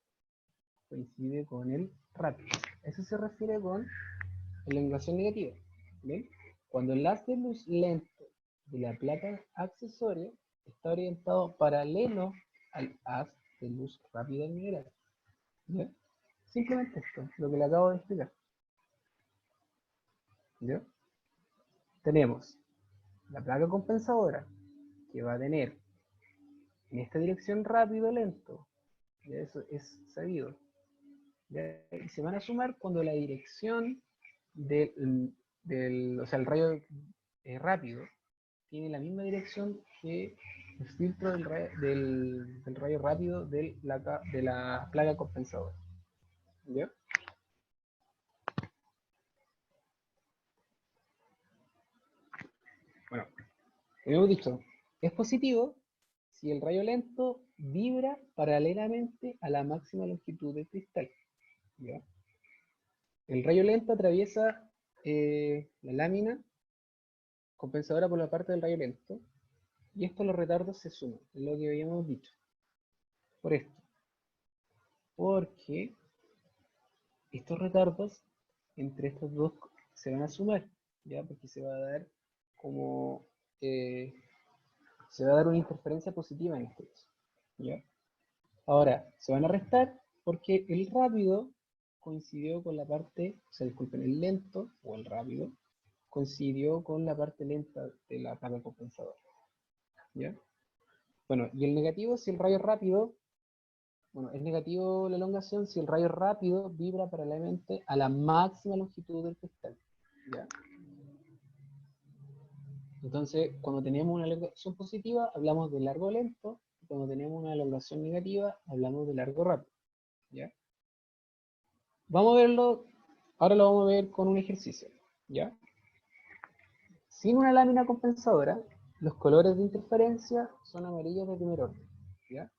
coincide con el rápido. Eso se refiere con elongación negativa, ¿bien? Cuando el haz de luz lento de la placa accesoria está orientado paralelo al haz de luz rápida en general, ¿ya? Simplemente esto, lo que le acabo de explicar, ¿ya? Tenemos la placa compensadora que va a tener en esta dirección rápido lento, ¿ya? Eso es sabido, ¿ya? Y se van a sumar cuando la dirección o sea, el rayo rápido tiene la misma dirección que el filtro del rayo rápido de la placa compensadora, ¿ya? Bueno, como hemos dicho, es positivo si el rayo lento vibra paralelamente a la máxima longitud del cristal, ¿ya? El rayo lento atraviesa la lámina compensadora por la parte del rayo lento, y estos los retardos se suman, es lo que habíamos dicho. Por esto, porque estos retardos entre estos dos se van a sumar, ¿ya? Porque se va a dar como se va a dar una interferencia positiva en este caso, ¿ya? Ahora, se van a restar porque el rápido coincidió con la parte, o sea, disculpen, el lento o el rápido coincidió con la parte lenta de la placa compensadora, ¿ya? Bueno, y el negativo si el rayo rápido, bueno, es negativo la elongación si el rayo rápido vibra paralelamente a la máxima longitud del cristal, ¿ya? Entonces, cuando tenemos una elongación positiva, hablamos de largo lento, y cuando tenemos una elongación negativa, hablamos de largo rápido, ¿ya? Vamos a verlo, ahora lo vamos a ver con un ejercicio, ¿ya? Sin una lámina compensadora, los colores de interferencia son amarillos de primer orden, ¿ya?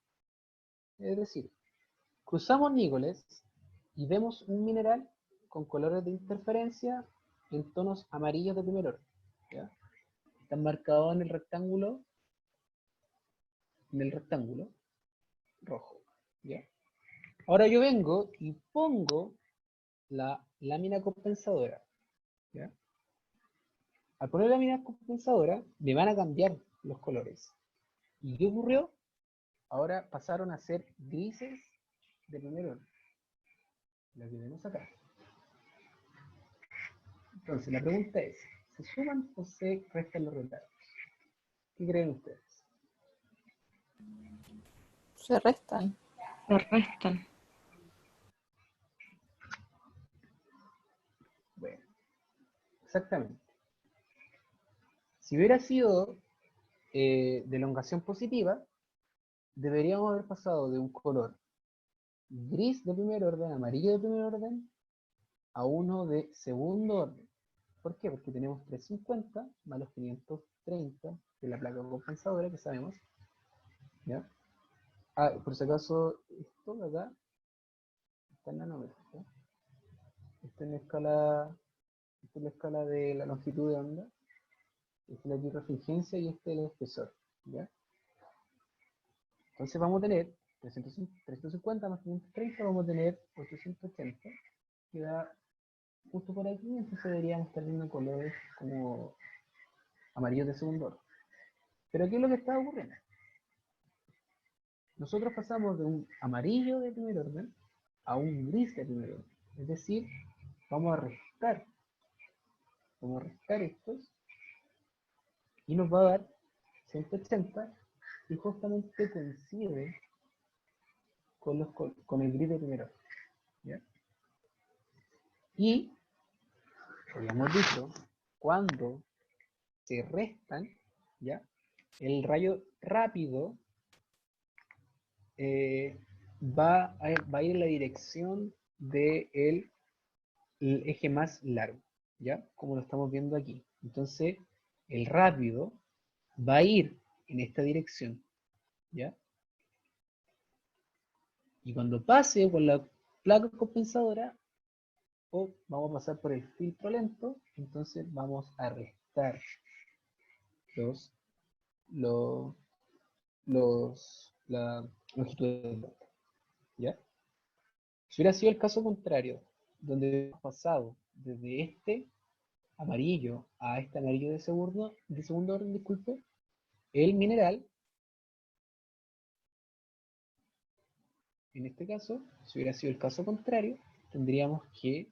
Es decir, cruzamos nígoles y vemos un mineral con colores de interferencia en tonos amarillos de primer orden, ¿ya? Están marcados en el rectángulo rojo, ¿ya? Ahora yo vengo y pongo la lámina compensadora, ¿ya? Al poner la lámina compensadora, me van a cambiar los colores. ¿Y qué ocurrió? Ahora pasaron a ser grises de primer orden, lo que vemos acá. Entonces, la pregunta es, ¿se suman o se restan los retardos? ¿Qué creen ustedes? Se restan. Se restan. Bueno, exactamente. Si hubiera sido de elongación positiva, deberíamos haber pasado de un color gris de primer orden, amarillo de primer orden, a uno de segundo orden. ¿Por qué? Porque tenemos 350 más los 530 de la placa compensadora que sabemos, ¿ya? Ah, por si acaso, esto de acá está en nanómetros, ¿ya? Esta es la escala de la longitud de onda, esta es la birrefringencia y este es el espesor, ¿ya? Entonces vamos a tener 350 más 530, vamos a tener 880, que da justo por aquí, entonces deberíamos estar viendo colores como amarillos de segundo orden, Pero ¿qué es lo que está ocurriendo? Nosotros pasamos de un amarillo de primer orden a un gris de primer orden. Es decir, vamos a restar estos y nos va a dar 180 y justamente coincide con el gris de primer orden. ¿Ya? Y, habíamos dicho, cuando se restan, ¿ya? El rayo rápido va a ir en la dirección del eje más largo, ¿ya? Como lo estamos viendo aquí. Entonces, el rápido va a ir en esta dirección, ¿ya? Y cuando pase por la placa compensadora, vamos a pasar por el filtro lento, entonces vamos a restar la longitud del borde, ¿ya? Si hubiera sido el caso contrario, donde hemos pasado desde este amarillo a este amarillo de segundo orden, disculpe, el mineral, en este caso, si hubiera sido el caso contrario, tendríamos que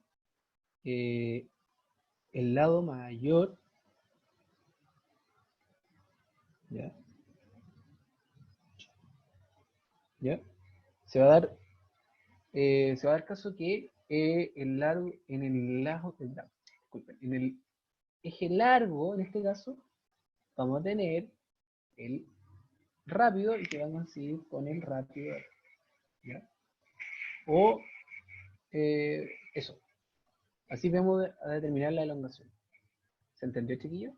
el lado mayor, ¿ya? ¿Ya? Se va a dar caso que en el eje largo, en este caso, vamos a tener el rápido y que va a coincidir con el rápido, ¿ya? O eso. Así vamos a determinar la elongación. ¿Se entendió, chiquillo?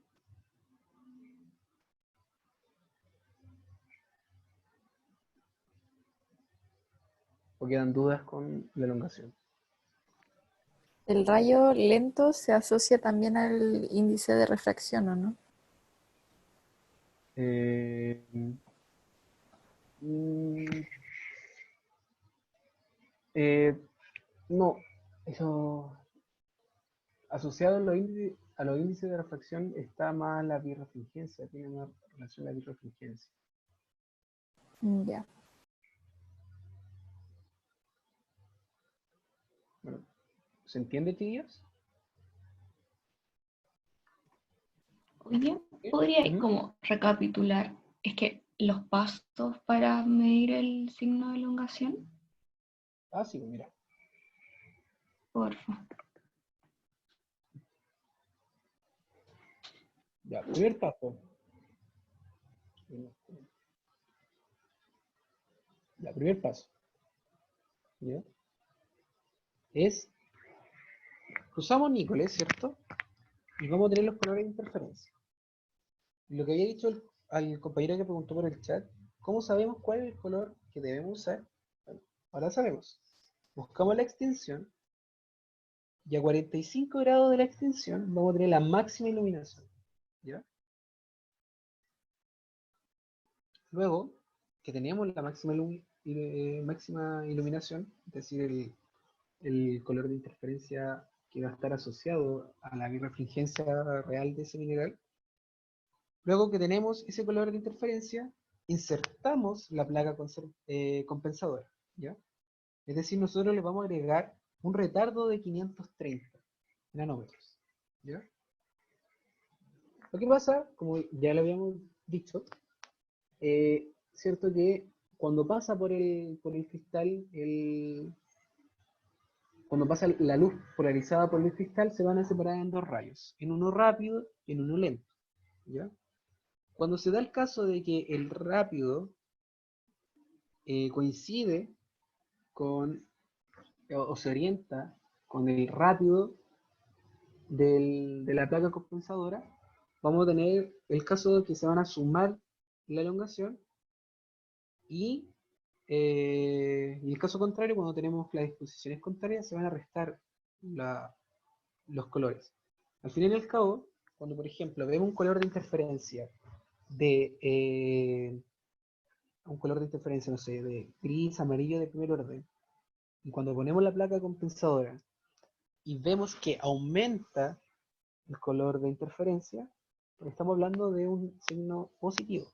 ¿O quedan dudas con la elongación? El rayo lento se asocia también al índice de refracción, ¿o no? No, eso asociado a los índices de refracción está más la birrefringencia, tiene más relación a la birrefringencia. Ya. Bueno, ¿se entiende, chiquillos? Hoy día podría como recapitular, es que los pasos para medir el signo de elongación, Ah, sí, mira. porfa. Ya, primer paso. Ya, primer paso. ¿Ya? Es, cruzamos nícoles, ¿cierto? Y vamos a tener los colores de interferencia. Lo que había dicho al compañero que preguntó por el chat, ¿cómo sabemos cuál es el color que debemos usar? Bueno, ahora sabemos. Buscamos la extinción y a 45 grados de la extinción vamos a tener la máxima iluminación. ¿Ya? Luego que teníamos la máxima iluminación, es decir, el color de interferencia que va a estar asociado a la birrefringencia real de ese mineral. Luego que tenemos ese color de interferencia, insertamos la placa compensadora, ¿ya? Es decir, nosotros le vamos a agregar un retardo de 530 nanómetros, ¿ya? Lo que pasa, como ya lo habíamos dicho, cierto que cuando pasa por el cristal, cuando pasa la luz polarizada por el cristal, se van a separar en dos rayos, en uno rápido y en uno lento, ¿ya? Cuando se da el caso de que el rápido coincide con, o se orienta con el rápido de la placa compensadora, vamos a tener el caso de que se van a sumar la elongación y el caso contrario, cuando tenemos las disposiciones contrarias, se van a restar los colores. Al fin y al cabo, cuando por ejemplo vemos un color de interferencia no sé, de gris, amarillo de primer orden, y cuando ponemos la placa compensadora y vemos que aumenta el color de interferencia, estamos hablando de un signo positivo.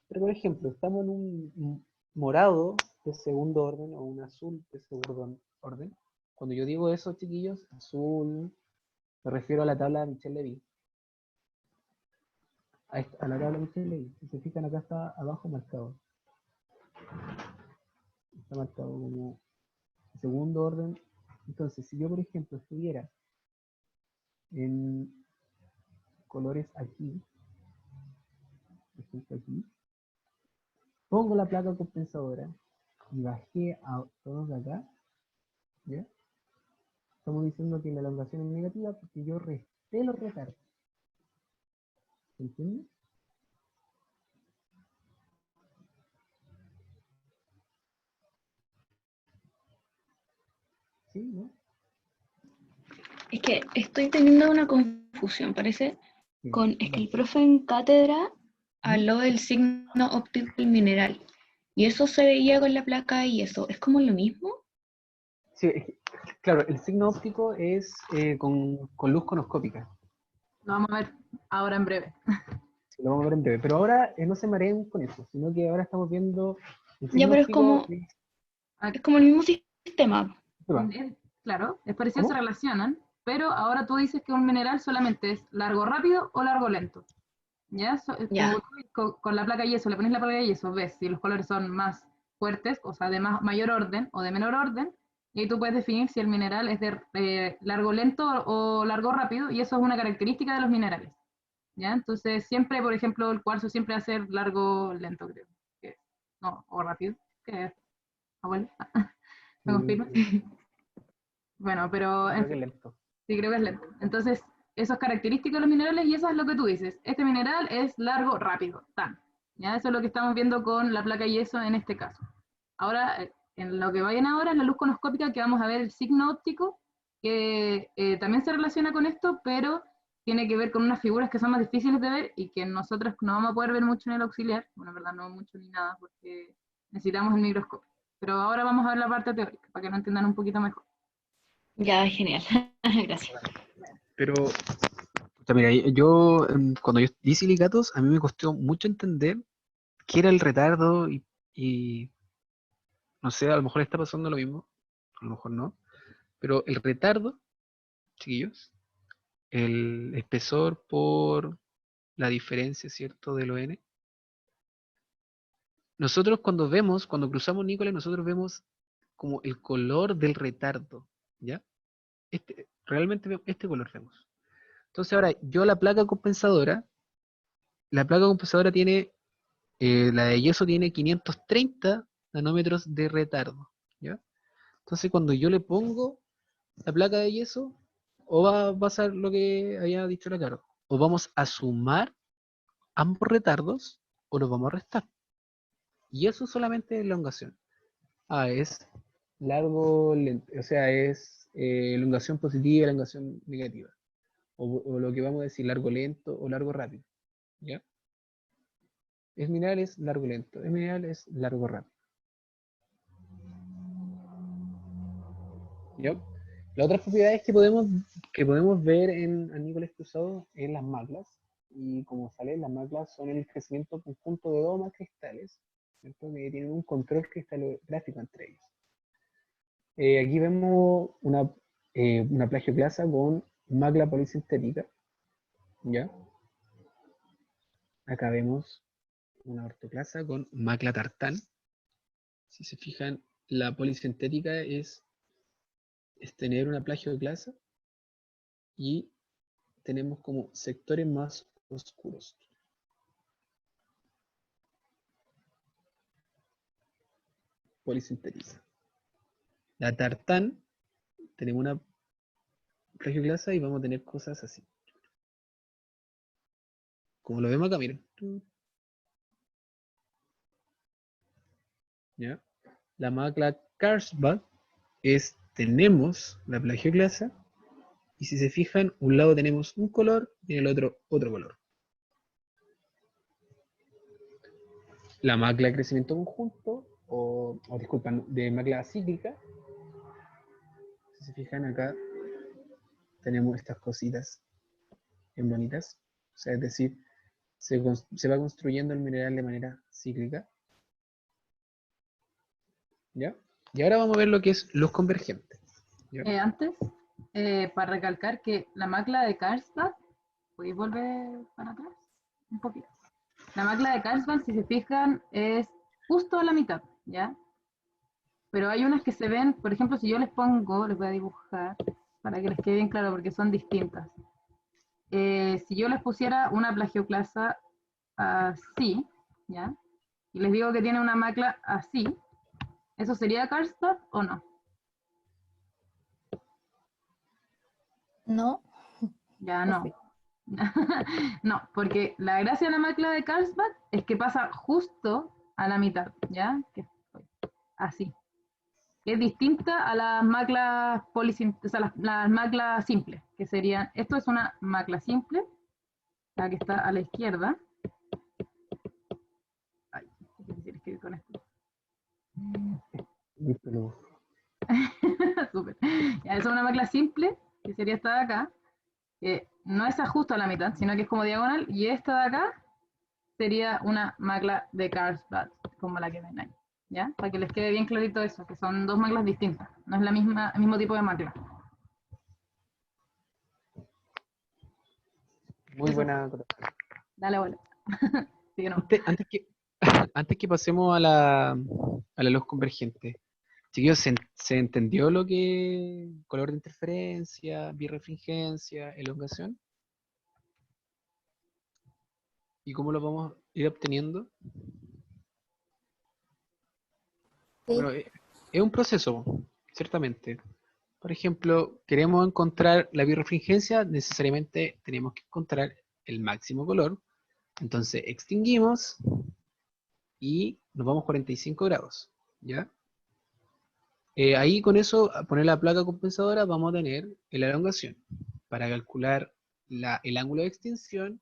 Pero, por ejemplo, estamos en un morado de segundo orden o un azul de segundo orden. Cuando yo digo eso, chiquillos, azul, me refiero a la tabla de Michel-Levy. A la tabla de Michel-Levy. Si se fijan, acá está abajo marcado. Está marcado como segundo orden. Entonces, si yo, por ejemplo, estuviera en colores aquí, por ejemplo aquí, pongo la placa compensadora y bajé a todos de acá, ¿ya? Estamos diciendo que la elongación es negativa porque yo resté los retardos. ¿Se entiende? ¿Sí? ¿No? Es que estoy teniendo una confusión, parece, Sí. es que el profe en cátedra habló del signo óptico del mineral. Y eso se veía con la placa y eso, ¿es como lo mismo? Sí, claro, el signo óptico es con luz conoscópica. Lo vamos a ver ahora en breve. Lo vamos a ver en breve. Pero ahora no se mareen con eso, sino que ahora estamos viendo el Ya, signo pero óptico. es como el mismo sistema. Claro, es parecido, se ¿Cómo? relacionan, pero ahora tú dices que un mineral solamente es largo rápido o largo lento. ¿Ya? Ya. Como tú con la placa yeso, le pones la placa de yeso, ves si los colores son más fuertes, o sea, de mayor orden o de menor orden, y ahí tú puedes definir si el mineral es de largo lento o largo rápido, y eso es una característica de los minerales. ¿Ya? Entonces, siempre, por ejemplo, el cuarzo siempre va a ser largo lento, creo. No, o rápido. ¿Qué es? Abuelo, ¿me confirmas? Bueno, pero en Creo que fin. es lento. Sí, creo que es lento. Entonces, eso es característico de los minerales y eso es lo que tú dices. Este mineral es largo, rápido, tan. ¿Ya? Eso es lo que estamos viendo con la placa yeso en este caso. Ahora, en lo que vayan ahora, en la luz conoscópica, que vamos a ver el signo óptico, que también se relaciona con esto, pero tiene que ver con unas figuras que son más difíciles de ver y que nosotros no vamos a poder ver mucho en el auxiliar. Bueno, en verdad no mucho ni nada, porque necesitamos el microscopio. Pero ahora vamos a ver la parte teórica, para que lo entiendan un poquito mejor. Ya, genial. Gracias. Pero, mira, yo cuando yo di silicatos, a mí me costó mucho entender qué era el retardo y no sé, a lo mejor está pasando lo mismo, a lo mejor no, pero el retardo, chiquillos, el espesor por la diferencia, ¿cierto?, de lo n. Nosotros cuando cruzamos Nicola, nosotros vemos como el color del retardo, ¿ya? Realmente este color vemos. Entonces ahora, la placa compensadora tiene, la de yeso tiene 530 nanómetros de retardo, ¿ya? Entonces cuando yo le pongo la placa de yeso, o va a pasar lo que había dicho la Caro, o vamos a sumar ambos retardos, o los vamos a restar. Y eso solamente es elongación. Es largo, lento, o sea, es elongación positiva, elongación negativa. O lo que vamos a decir, largo lento o largo rápido. ¿Ya? Es mineral, es largo lento. Es mineral, es largo rápido. ¿Ya? Las otras propiedades que podemos ver en anícolas cruzados es las maglas. Y como sale, las maglas son el crecimiento conjunto de dos o más cristales, ¿cierto?, que tienen un control cristalográfico entre ellos. Aquí vemos una plagioclasa con magla polisintética, ¿ya? Acá vemos una ortoclasa con magla tartán. Si se fijan, la polisintética es tener una plagioclasa y tenemos como sectores más oscuros. Polisintética. La tartán, tenemos una plagioclasa y vamos a tener cosas así. Como lo vemos acá, miren. ¿Ya? La magla Carlsbad tenemos la plagioclasa y si se fijan, un lado tenemos un color y en el otro color. La magla de crecimiento conjunto, disculpan, de magla cíclica, si se fijan acá, tenemos estas cositas bien bonitas, sea, es decir, se va construyendo el mineral de manera cíclica. ¿Ya? Y ahora vamos a ver lo que es luz convergente. ¿Ya? Antes, para recalcar que la macla de Karlsbad, ¿podéis volver para atrás? Un poquito. La macla de Karlsbad, si se fijan, es justo a la mitad, ¿ya? Pero hay unas que se ven, por ejemplo, si yo les pongo, les voy a dibujar para que les quede bien claro, porque son distintas. Si yo les pusiera una plagioclasa así, ¿ya? Y les digo que tiene una macla así, ¿eso sería Karlsbad o no? ¿No? Ya ¿O no. sí? No, porque la gracia de la macla de Karlsbad es que pasa justo a la mitad, ¿ya? Así. Es distinta a las maclas o sea, las maclas simples, que serían, esto es una macla simple, la que está a la izquierda. Ay, qué difícil escribir con esto. Dípelo. Súper. Ya, esa es una macla simple, que sería esta de acá, que no es justo a la mitad, sino que es como diagonal, y esta de acá sería una macla de Karlsbad, como la que ven ahí, ¿ya? Para que les quede bien clarito eso, que son dos maclas distintas, no es el mismo tipo de macla. Muy Eso, buena acotación. dale bola. Sí, no. Antes que pasemos a la luz convergente, chiquillos, ¿se entendió lo que color de interferencia, birrefringencia, elongación? ¿Y cómo lo vamos a ir obteniendo? Sí. Bueno, es un proceso, ciertamente. Por ejemplo, queremos encontrar la birrefringencia, necesariamente tenemos que encontrar el máximo color. Entonces extinguimos y nos vamos 45 grados, ¿ya? Ahí con eso, a poner la placa compensadora, vamos a tener la elongación. Para calcular el ángulo de extinción,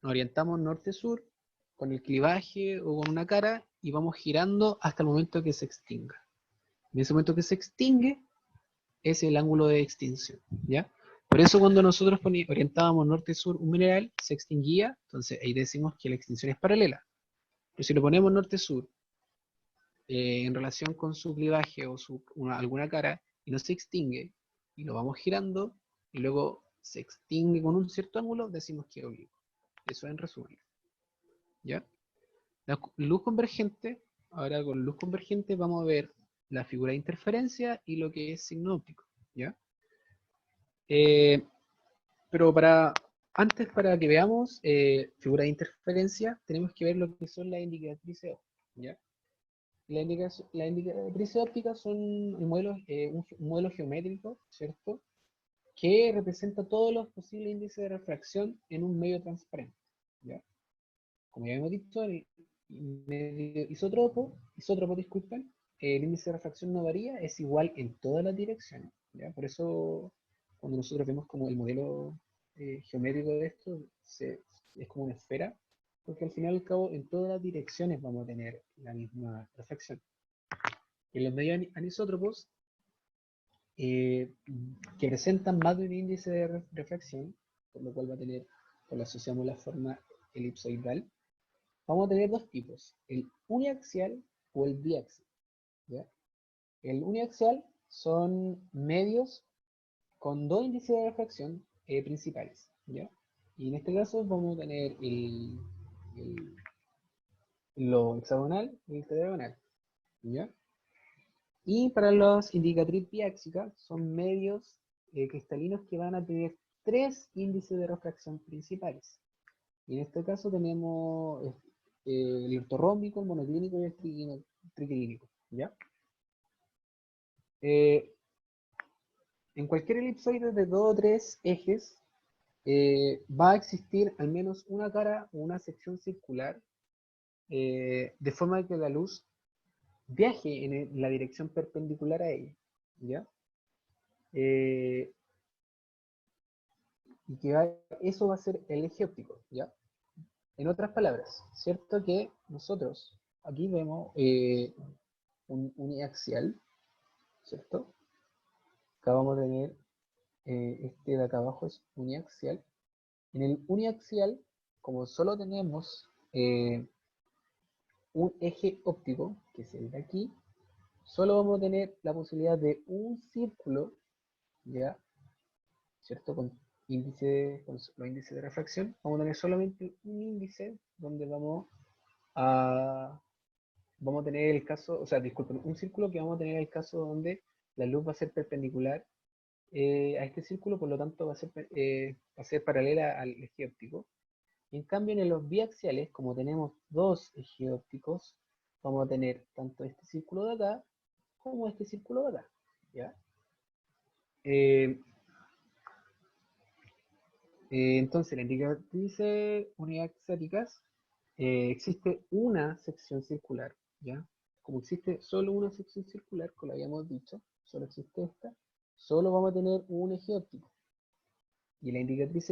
nos orientamos norte-sur con el clivaje o con una cara y vamos girando hasta el momento que se extinga. En ese momento que se extingue es el ángulo de extinción, ¿ya? Por eso cuando nosotros orientábamos norte-sur un mineral, se extinguía, entonces ahí decimos que la extinción es paralela. Pero si lo ponemos norte-sur en relación con su clivaje o alguna cara y no se extingue, y lo vamos girando, y luego se extingue con un cierto ángulo, decimos que es oblicuo. Eso en resumen, ¿ya? La luz convergente, ahora con luz convergente vamos a ver la figura de interferencia y lo que es signo óptico, ¿ya? Pero antes para que veamos figura de interferencia, tenemos que ver lo que son las indicatrices ópticas, ¿ya? Las indicatrices ópticas son un modelo geométrico, ¿cierto? Que representa todos los posibles índices de refracción en un medio transparente, ¿ya? Como ya hemos dicho, el medio isótropo, disculpen, el índice de refracción no varía, es igual en todas las direcciones, ¿ya? Por eso, cuando nosotros vemos como el modelo geométrico de esto, es como una esfera, porque al final y al cabo, en todas las direcciones vamos a tener la misma refracción. En los medios anisótropos, que presentan más de un índice de refracción, por lo cual pues lo asociamos la forma elipsoidal, vamos a tener dos tipos, el uniaxial o el biaxial, ¿ya? El uniaxial son medios con dos índices de refracción principales, ¿ya? Y en este caso vamos a tener lo hexagonal y el tetragonal, ¿ya? Y para los indicatriz biáxica son medios cristalinos que van a tener tres índices de refracción principales. Y en este caso tenemos el ortorrómbico, el monoclínico y el triclínico, ¿ya? En cualquier elipsoide de 2 o 3 ejes va a existir al menos una cara o una sección circular de forma que la luz viaje en la dirección perpendicular a ella, ¿ya? Y que eso va a ser el eje óptico, ¿ya? En otras palabras, cierto que nosotros aquí vemos un uniaxial, ¿cierto? Acá vamos a tener este de acá abajo es uniaxial, En el uniaxial, como solo tenemos un eje óptico, que es el de aquí, solo vamos a tener la posibilidad de un círculo, ¿ya? ¿Cierto? Con los índices de refracción, vamos a tener solamente un índice donde vamos a tener el caso, o sea, disculpen, un círculo que vamos a tener el caso donde la luz va a ser perpendicular a este círculo, por lo tanto va a ser paralela al eje óptico. En cambio, en los biaxiales, como tenemos dos ejes ópticos, vamos a tener tanto este círculo de acá como este círculo de acá, ¿ya? Entonces, en las indicatrices uniaxiáticas existe una sección circular, ¿ya? Como existe solo una sección circular, como lo habíamos dicho, solo existe esta, solo vamos a tener un eje óptico. Y en la indicatriz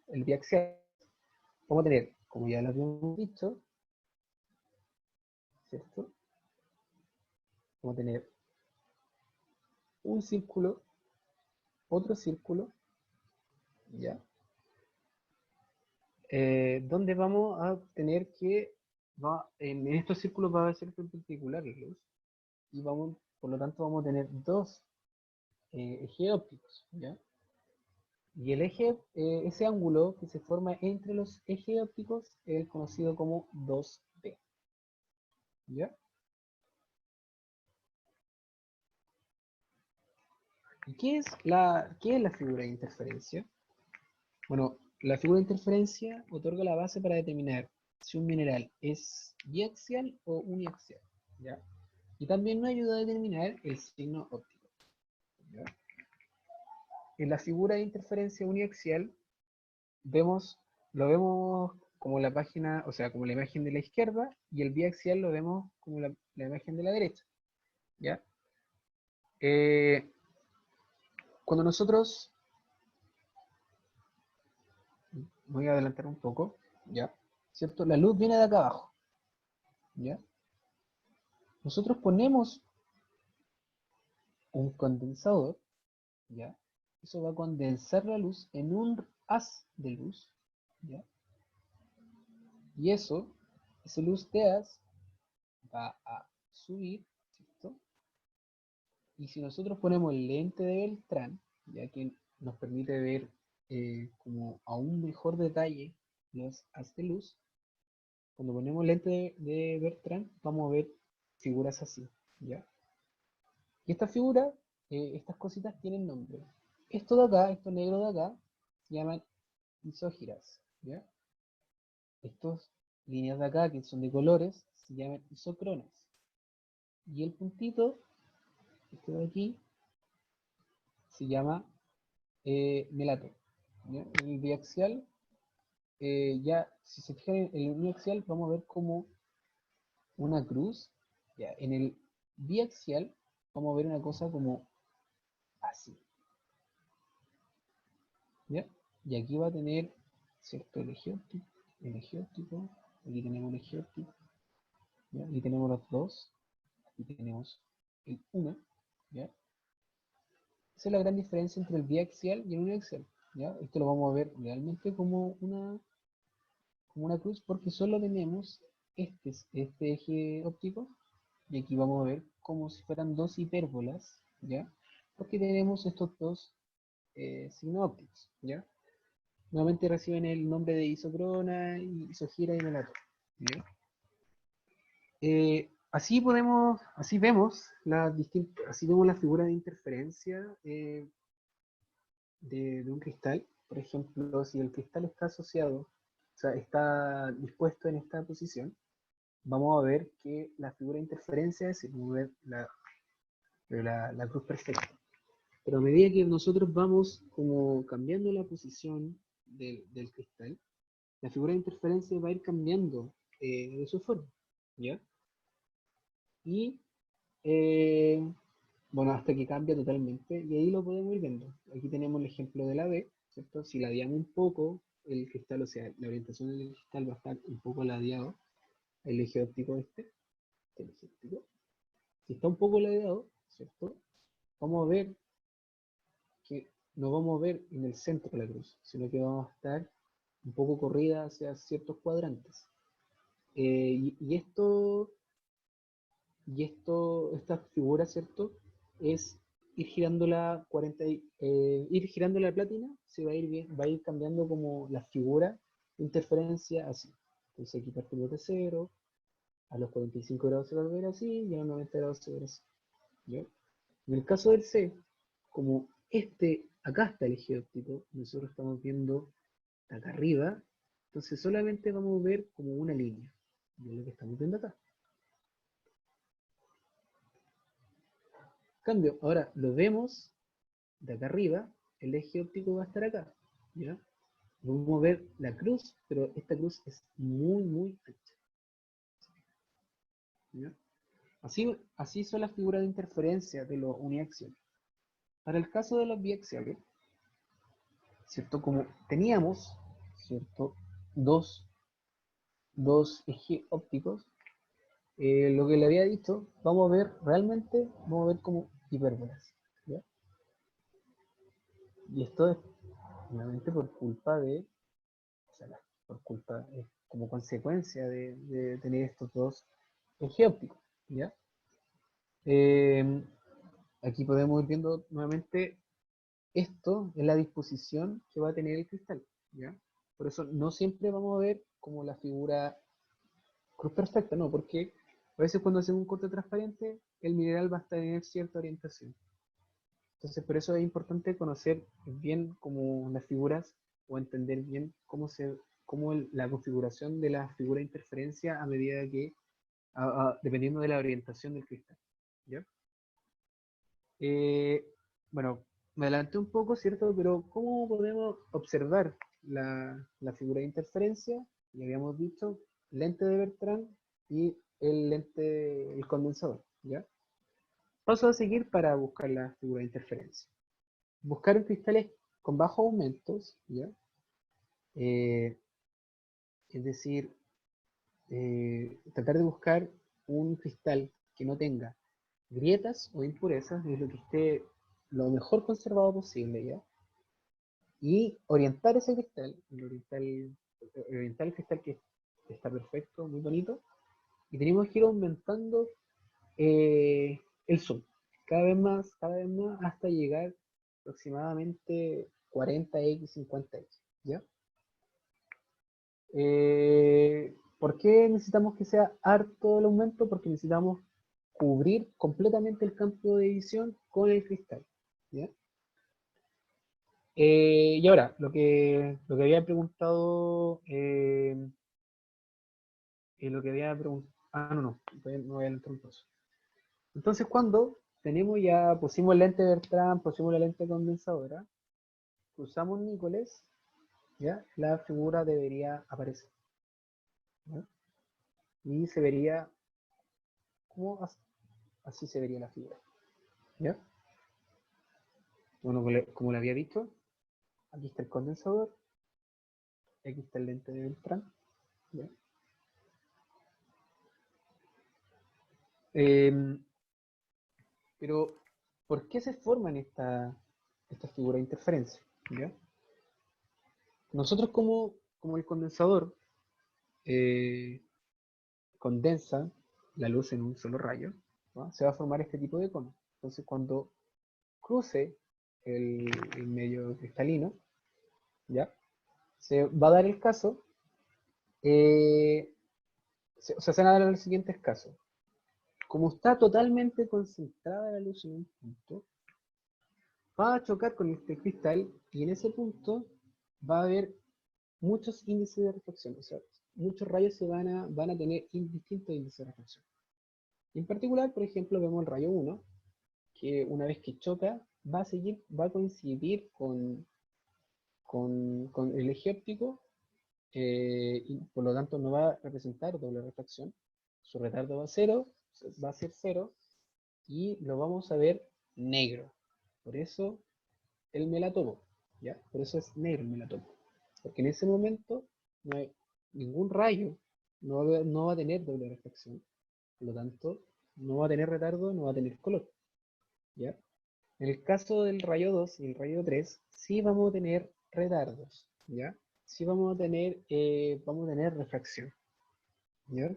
el biaxial, vamos a tener, como ya lo habíamos dicho, ¿cierto? Vamos a tener un círculo, otro círculo, ¿ya? Donde vamos a tener que, en estos círculos va a ser perpendicular la luz, y por lo tanto vamos a tener dos ejes ópticos, ¿ya? Y el eje, ese ángulo que se forma entre los ejes ópticos es conocido como 2B, ¿ya? ¿Y qué es la figura de interferencia? Bueno, la figura de interferencia otorga la base para determinar si un mineral es biaxial o uniaxial, ¿ya? Y también nos ayuda a determinar el signo óptico, ¿ya? En la figura de interferencia uniaxial lo vemos como la página, o sea, como la imagen de la izquierda, y el biaxial lo vemos como la imagen de la derecha, ¿ya? Cuando nosotros, voy a adelantar un poco, ¿ya? ¿Cierto? La luz viene de acá abajo, ¿ya? Nosotros ponemos un condensador, ¿ya? Eso va a condensar la luz en un haz de luz, ¿ya? Y esa luz de haz va a subir, ¿cierto? Y si nosotros ponemos el lente de Beltrán, ya que nos permite ver como a un mejor detalle los haz de luz, cuando ponemos lente de Beltrán vamos a ver figuras así, ¿ya? Y estas figuras, estas cositas tienen nombre. Esto de acá, esto negro de acá, se llaman isógiras, ¿ya? Estas líneas de acá, que son de colores, se llaman isócronas. Y el puntito, este de aquí, se llama melato, ¿ya? El biaxial, ya, si se fijan en el uniaxial, vamos a ver como una cruz, ¿ya? En el biaxial, vamos a ver una cosa como así, ¿ya? Y aquí va a tener, ¿cierto? El eje óptico, aquí tenemos el eje óptico, ¿ya? Aquí tenemos los dos, aquí tenemos el 1, ¿ya? Esa es la gran diferencia entre el biaxial y el uniaxial, ¿ya? Esto lo vamos a ver realmente como una cruz porque solo tenemos este eje óptico, y aquí vamos a ver como si fueran dos hipérbolas, ¿ya? Porque tenemos estos dos signos ópticos, ¿ya? Nuevamente reciben el nombre de isocrona, isogira y melato, ¿ya? Así vemos así vemos la figura de interferencia de un cristal. Por ejemplo, si el cristal está asociado, o sea, está dispuesto en esta posición, vamos a ver que la figura de interferencia es ver la cruz perfecta. Pero a medida que nosotros vamos como cambiando la posición del cristal, la figura de interferencia va a ir cambiando de su forma, ¿ya? Y bueno, hasta que cambia totalmente, y ahí lo podemos ir viendo. Aquí tenemos el ejemplo de la B, ¿cierto? Si ladeamos un poco el cristal, o sea, la orientación del cristal va a estar un poco ladeado, el eje óptico el eje óptico. Si está un poco ladeado, ¿cierto? Vamos a ver que no vamos a ver en el centro de la cruz, sino que vamos a estar un poco corrida hacia ciertos cuadrantes. Esta figura, ¿cierto? Es ir girando la platina, se va a ir cambiando como la figura de interferencia así. Entonces aquí partimos de 0, a los 45 grados se va a ver así, y a los 90 grados se va a ver así. ¿Ya? En el caso del C, como acá está el eje óptico, nosotros estamos viendo acá arriba, entonces solamente vamos a ver como una línea, de lo que estamos viendo acá. En cambio, ahora lo vemos de acá arriba, el eje óptico va a estar acá, ¿ya? Vamos a ver la cruz, pero esta cruz es muy, muy ancha. ¿Ya? Así son las figuras de interferencia de los uniaxiales. Para el caso de los biaxiales, ¿cierto? Como teníamos, ¿cierto? Dos ejes ópticos, lo que le había dicho, vamos a ver como hipérbolas, ¿ya? Y esto es obviamente por culpa de, o sea, como consecuencia de tener estos dos ejes ópticos, ¿ya? Aquí podemos ir viendo nuevamente, esto es la disposición que va a tener el cristal, ¿ya? Por eso no siempre vamos a ver como la figura cruz perfecta, no, porque a veces cuando hacemos un corte transparente, el mineral va a tener cierta orientación. Entonces por eso es importante conocer bien como las figuras o entender bien la configuración de la figura de interferencia a medida que, dependiendo de la orientación del cristal, ¿ya? Bueno, me adelanté un poco, ¿cierto? Pero ¿cómo podemos observar la figura de interferencia? Ya habíamos dicho, lente de Bertrand y el condensador, ¿ya? Paso a seguir para buscar la figura de interferencia. Buscar en cristales con bajos aumentos, ¿ya? Es decir, tratar de buscar un cristal que no tenga grietas o impurezas, es lo que esté lo mejor conservado posible, ¿ya? Y orientar ese cristal, orientar el cristal que está perfecto, muy bonito, y tenemos que ir aumentando el zoom, cada vez más, hasta llegar aproximadamente 40x, 50x, ¿ya? ¿Por qué necesitamos que sea harto el aumento? Porque necesitamos cubrir completamente el campo de visión con el cristal, ¿ya? Y ahora, lo que había preguntado, no, no voy a entrar en eso. Entonces, cuando pusimos el lente Bertrand, pusimos la lente condensadora, usamos nícoles, ¿ya? La figura debería aparecer, ¿ya? Y se vería como así se vería la figura, ¿ya? Bueno, como le había dicho, aquí está el condensador, aquí está el lente de Beltrán, ¿ya? Pero, ¿por qué se forman estas figuras de interferencia? ¿Ya? Nosotros como el condensador condensa la luz en un solo rayo, ¿no? Se va a formar este tipo de cono. Entonces, cuando cruce el medio cristalino, ¿ya? Se va a dar el caso, se van a dar los siguientes casos. Como está totalmente concentrada la luz en un punto, va a chocar con este cristal y en ese punto va a haber muchos índices de refracción, o sea, muchos rayos van a tener distintos índices de refracción. Y en particular, por ejemplo, vemos el rayo 1, que una vez que choca, va a coincidir con el eje óptico, y por lo tanto no va a representar doble refracción. Su retardo va a ser cero, y lo vamos a ver negro. Por eso el melatopo, ¿ya? Por eso es negro el melatopo. Porque en ese momento no hay ningún rayo, no va a tener doble refracción. Por lo tanto, no va a tener retardo, no va a tener color, ¿ya? En el caso del rayo 2 y el rayo 3, sí vamos a tener retardos, ¿ya? Sí vamos a tener refracción, ¿ya?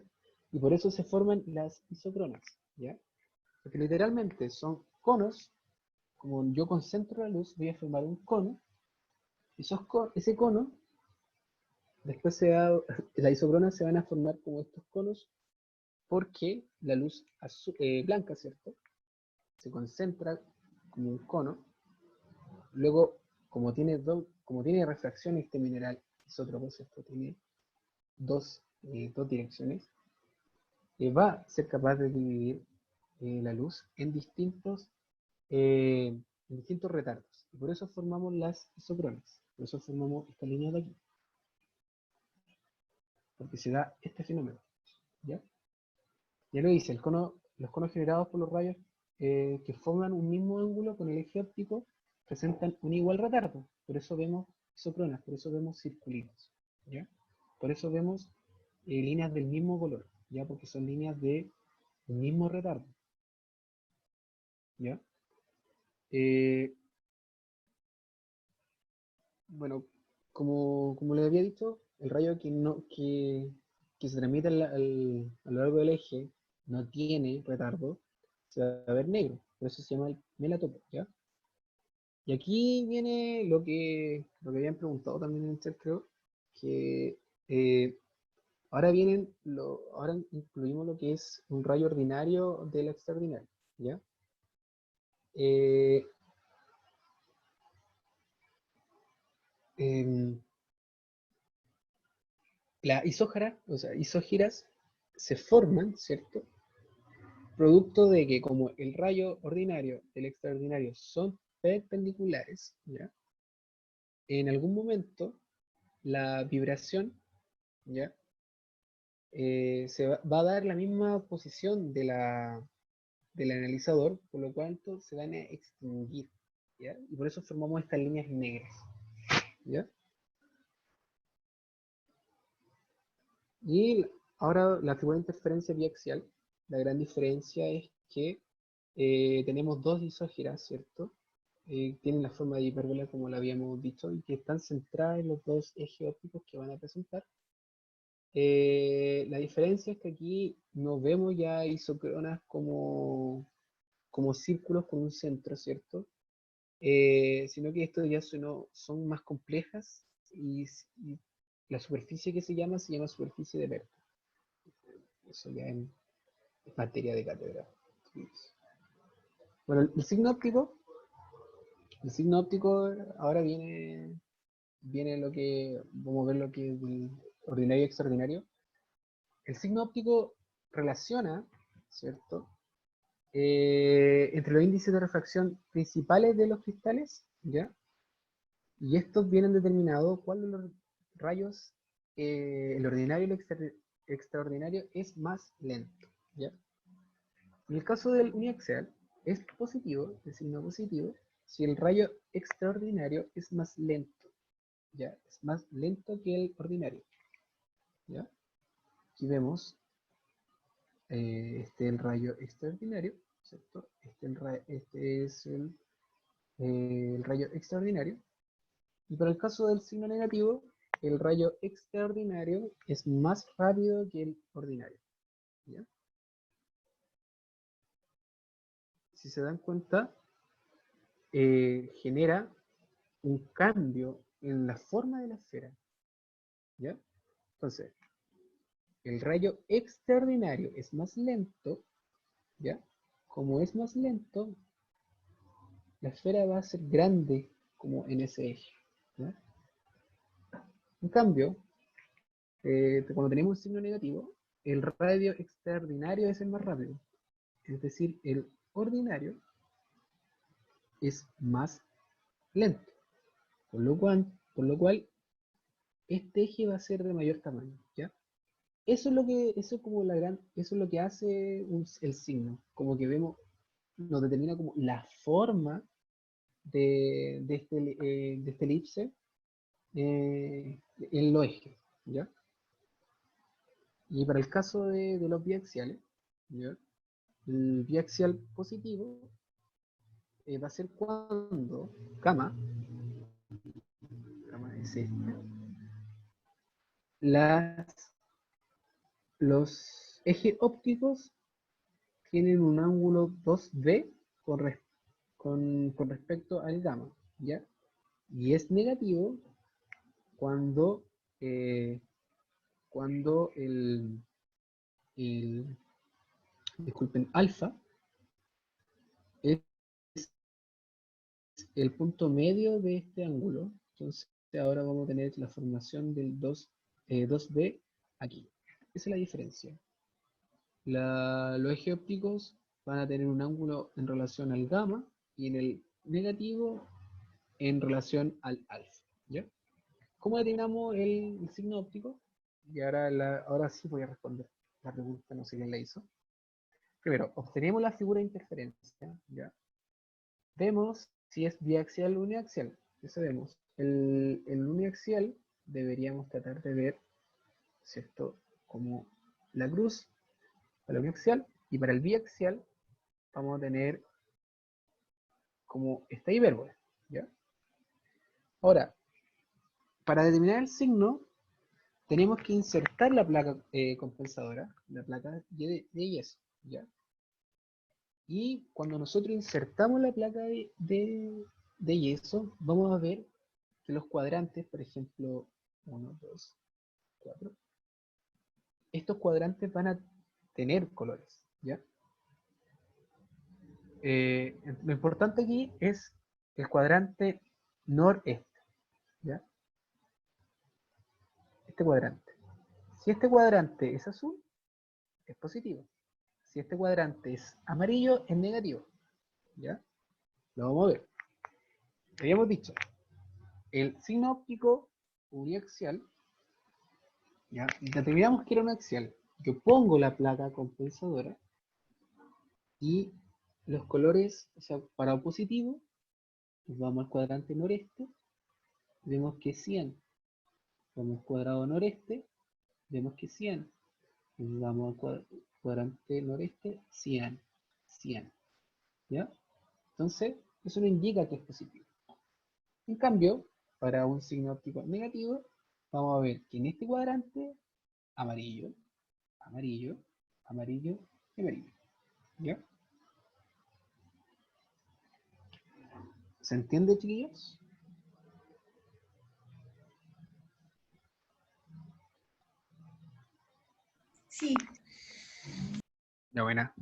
Y por eso se forman las isocronas, ¿ya? Porque literalmente son conos, como yo concentro la luz, voy a formar un cono, y ese cono, después las isocronas se van a formar como estos conos, porque la luz blanca, ¿cierto? Se concentra como un cono. Luego, como tiene refracción este mineral isótropo, ¿cierto? Tiene dos direcciones, va a ser capaz de dividir la luz en distintos retardos. Y por eso formamos las isocronas. Por eso formamos esta línea de aquí. Porque se da este fenómeno. ¿Ya? Ya lo hice, los conos generados por los rayos que forman un mismo ángulo con el eje óptico presentan un igual retardo. Por eso vemos isocronas, por eso vemos circulitos. ¿Ya? Por eso vemos líneas del mismo color, ¿ya? Porque son líneas del mismo retardo. ¿Ya? Bueno, como les había dicho, el rayo que se transmite a lo largo del eje no tiene retardo, se va a ver negro, por eso se llama el melatopo, ¿ya? Y aquí viene lo que habían preguntado también en el chat, creo, que ahora ahora incluimos lo que es un rayo ordinario del extraordinario, ¿ya? Eh, em, la isójara, o sea, isógiras se forman, ¿cierto? Producto de que como el rayo ordinario y el extraordinario son perpendiculares, ¿ya? En algún momento la vibración, ¿ya? Va a dar la misma posición del analizador, por lo cual se van a extinguir, ¿ya? Y por eso formamos estas líneas negras, ¿ya? Y ahora la figura de interferencia biaxial, la gran diferencia es que tenemos dos isógeras, ¿cierto? Tienen la forma de hipérbola como lo habíamos dicho y que están centradas en los dos ejes ópticos que van a presentar. La diferencia es que aquí no vemos ya isocronas como círculos con un centro, ¿cierto? Sino que estos ya son más complejas y la superficie que se llama superficie de Berta. Eso ya en materia de cátedra. Bueno, el signo óptico ahora viene lo que, vamos a ver lo que es el ordinario y extraordinario. El signo óptico relaciona, ¿cierto? Entre los índices de refracción principales de los cristales, ¿ya? Y estos vienen determinados cuál de los rayos, el ordinario y el extraordinario es más lento, ¿ya? En el caso del uniaxial, es positivo, el signo positivo, si el rayo extraordinario es más lento, ¿ya? Es más lento que el ordinario, ¿ya? Aquí vemos, este es el rayo extraordinario, ¿cierto? Este es el rayo extraordinario. Y para el caso del signo negativo, el rayo extraordinario es más rápido que el ordinario, ¿ya? Si se dan cuenta, genera un cambio en la forma de la esfera, ¿ya? Entonces, el rayo extraordinario es más lento, ¿ya? Como es más lento, la esfera va a ser grande como en ese eje, ¿ya? En cambio, cuando tenemos un signo negativo, el radio extraordinario es el más rápido, es decir, el ordinario es más lento, por lo cual este eje va a ser de mayor tamaño, ¿ya? Eso es lo que hace el signo, como que vemos, nos determina como la forma de este elipse en los ejes, ¿ya? Y para el caso de los biaxiales, ¿ya? El biaxial positivo va a ser cuando gamma es este, los ejes ópticos tienen un ángulo 2B con respecto al gamma, ¿ya? Y es negativo cuando, cuando disculpen, alfa es el punto medio de este ángulo. Entonces ahora vamos a tener la formación del 2B aquí. Esa es la diferencia. Los ejes ópticos van a tener un ángulo en relación al gamma y en el negativo en relación al alfa, ¿ya? ¿Cómo determinamos el signo óptico? Y ahora sí voy a responder la pregunta, no sé quién la hizo. Primero, obtenemos la figura de interferencia, ¿ya? Vemos si es biaxial o uniaxial. Eso vemos. El uniaxial deberíamos tratar de ver, ¿cierto? Como la cruz para el uniaxial, y para el biaxial vamos a tener como esta hipérbola, ¿ya? Ahora, para determinar el signo, tenemos que insertar la placa compensadora, la placa de yeso, ¿ya? Y cuando nosotros insertamos la placa de yeso, vamos a ver que los cuadrantes, por ejemplo, 1, 2, 4, estos cuadrantes van a tener colores, ¿ya? Lo importante aquí es el cuadrante noreste, ¿ya? Este cuadrante. Si este cuadrante es azul, es positivo. Si este cuadrante es amarillo, es negativo, ¿ya? Lo vamos a ver. Habíamos dicho, el signo óptico uniaxial, ¿ya? Determinamos que era un axial. Yo pongo la placa compensadora y los colores, o sea, para positivo, nos vamos al cuadrante noreste, vemos que es 100. Vamos al cuadrado noreste, vemos que es 100. Nos vamos al cuadrante noreste, 100. 100. ¿Ya? Entonces, eso nos indica que es positivo. En cambio, para un signo óptico negativo, vamos a ver que en este cuadrante, amarillo, amarillo, amarillo y amarillo. ¿Ya? ¿Se entiende, chiquillos? Sí. Ya, buena.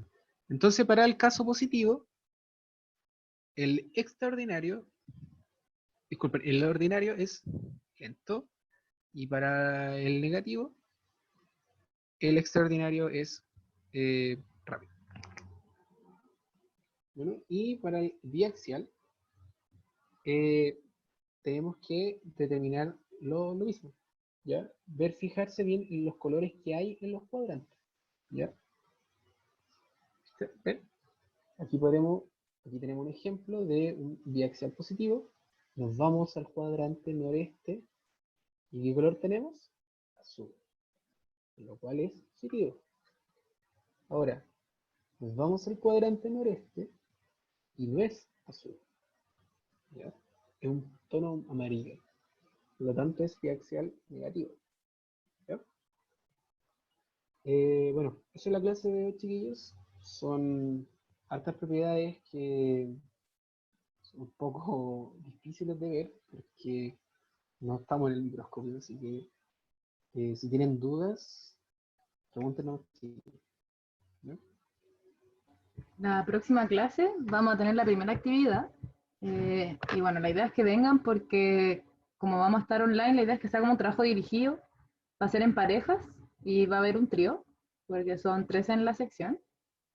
Entonces, para el caso positivo, el extraordinario, disculpen, el ordinario es lento, y para el negativo, el extraordinario es rápido. Bueno, y para el biaxial, tenemos que determinar lo mismo, ¿ya? Fijarse bien en los colores que hay en los cuadrantes, ¿ya? ¿Ven? Aquí tenemos un ejemplo de un biaxial positivo. Nos vamos al cuadrante noreste, ¿y qué color tenemos? Azul, lo cual es positivo. Ahora, nos vamos al cuadrante noreste, y no es azul, ¿ya? Es un tono amarillo, por lo tanto es biaxial negativo, ¿ya? Bueno, eso es la clase de hoy, chiquillos. Son hartas propiedades que son un poco difíciles de ver porque no estamos en el microscopio, así que si tienen dudas, pregúntenos, ¿no? La próxima clase vamos a tener la primera actividad. Y bueno, la idea es que vengan porque como vamos a estar online, la idea es que sea como un trabajo dirigido. Va a ser en parejas y va a haber un trío, porque son 3 en la sección.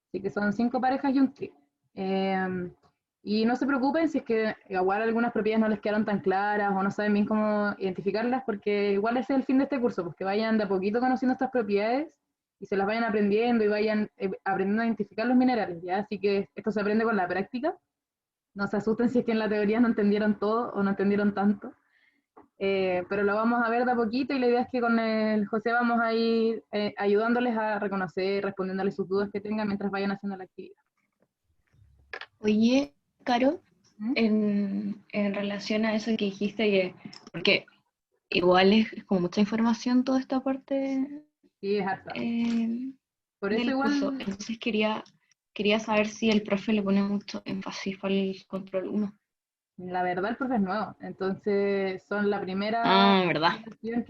Así que son 5 parejas y un trío. Y no se preocupen si es que igual algunas propiedades no les quedaron tan claras o no saben bien cómo identificarlas, porque igual ese es el fin de este curso, pues que vayan de a poquito conociendo estas propiedades y se las vayan aprendiendo y vayan aprendiendo a identificar los minerales, ¿ya? Así que esto se aprende con la práctica. No se asusten si es que en la teoría no entendieron todo o no entendieron tanto. Pero lo vamos a ver de a poquito y la idea es que con el José vamos a ir ayudándoles a reconocer, respondiéndoles sus dudas que tengan mientras vayan haciendo la actividad. Oye, Caro, ¿Mm? en relación a eso que dijiste, porque igual es como mucha información toda esta parte Sí, es harta. Por eso del curso. igual, Entonces quería saber si el profe le pone mucho énfasis para el control 1. la verdad, el profe es nuevo, entonces son la primera Ah, ¿verdad? generación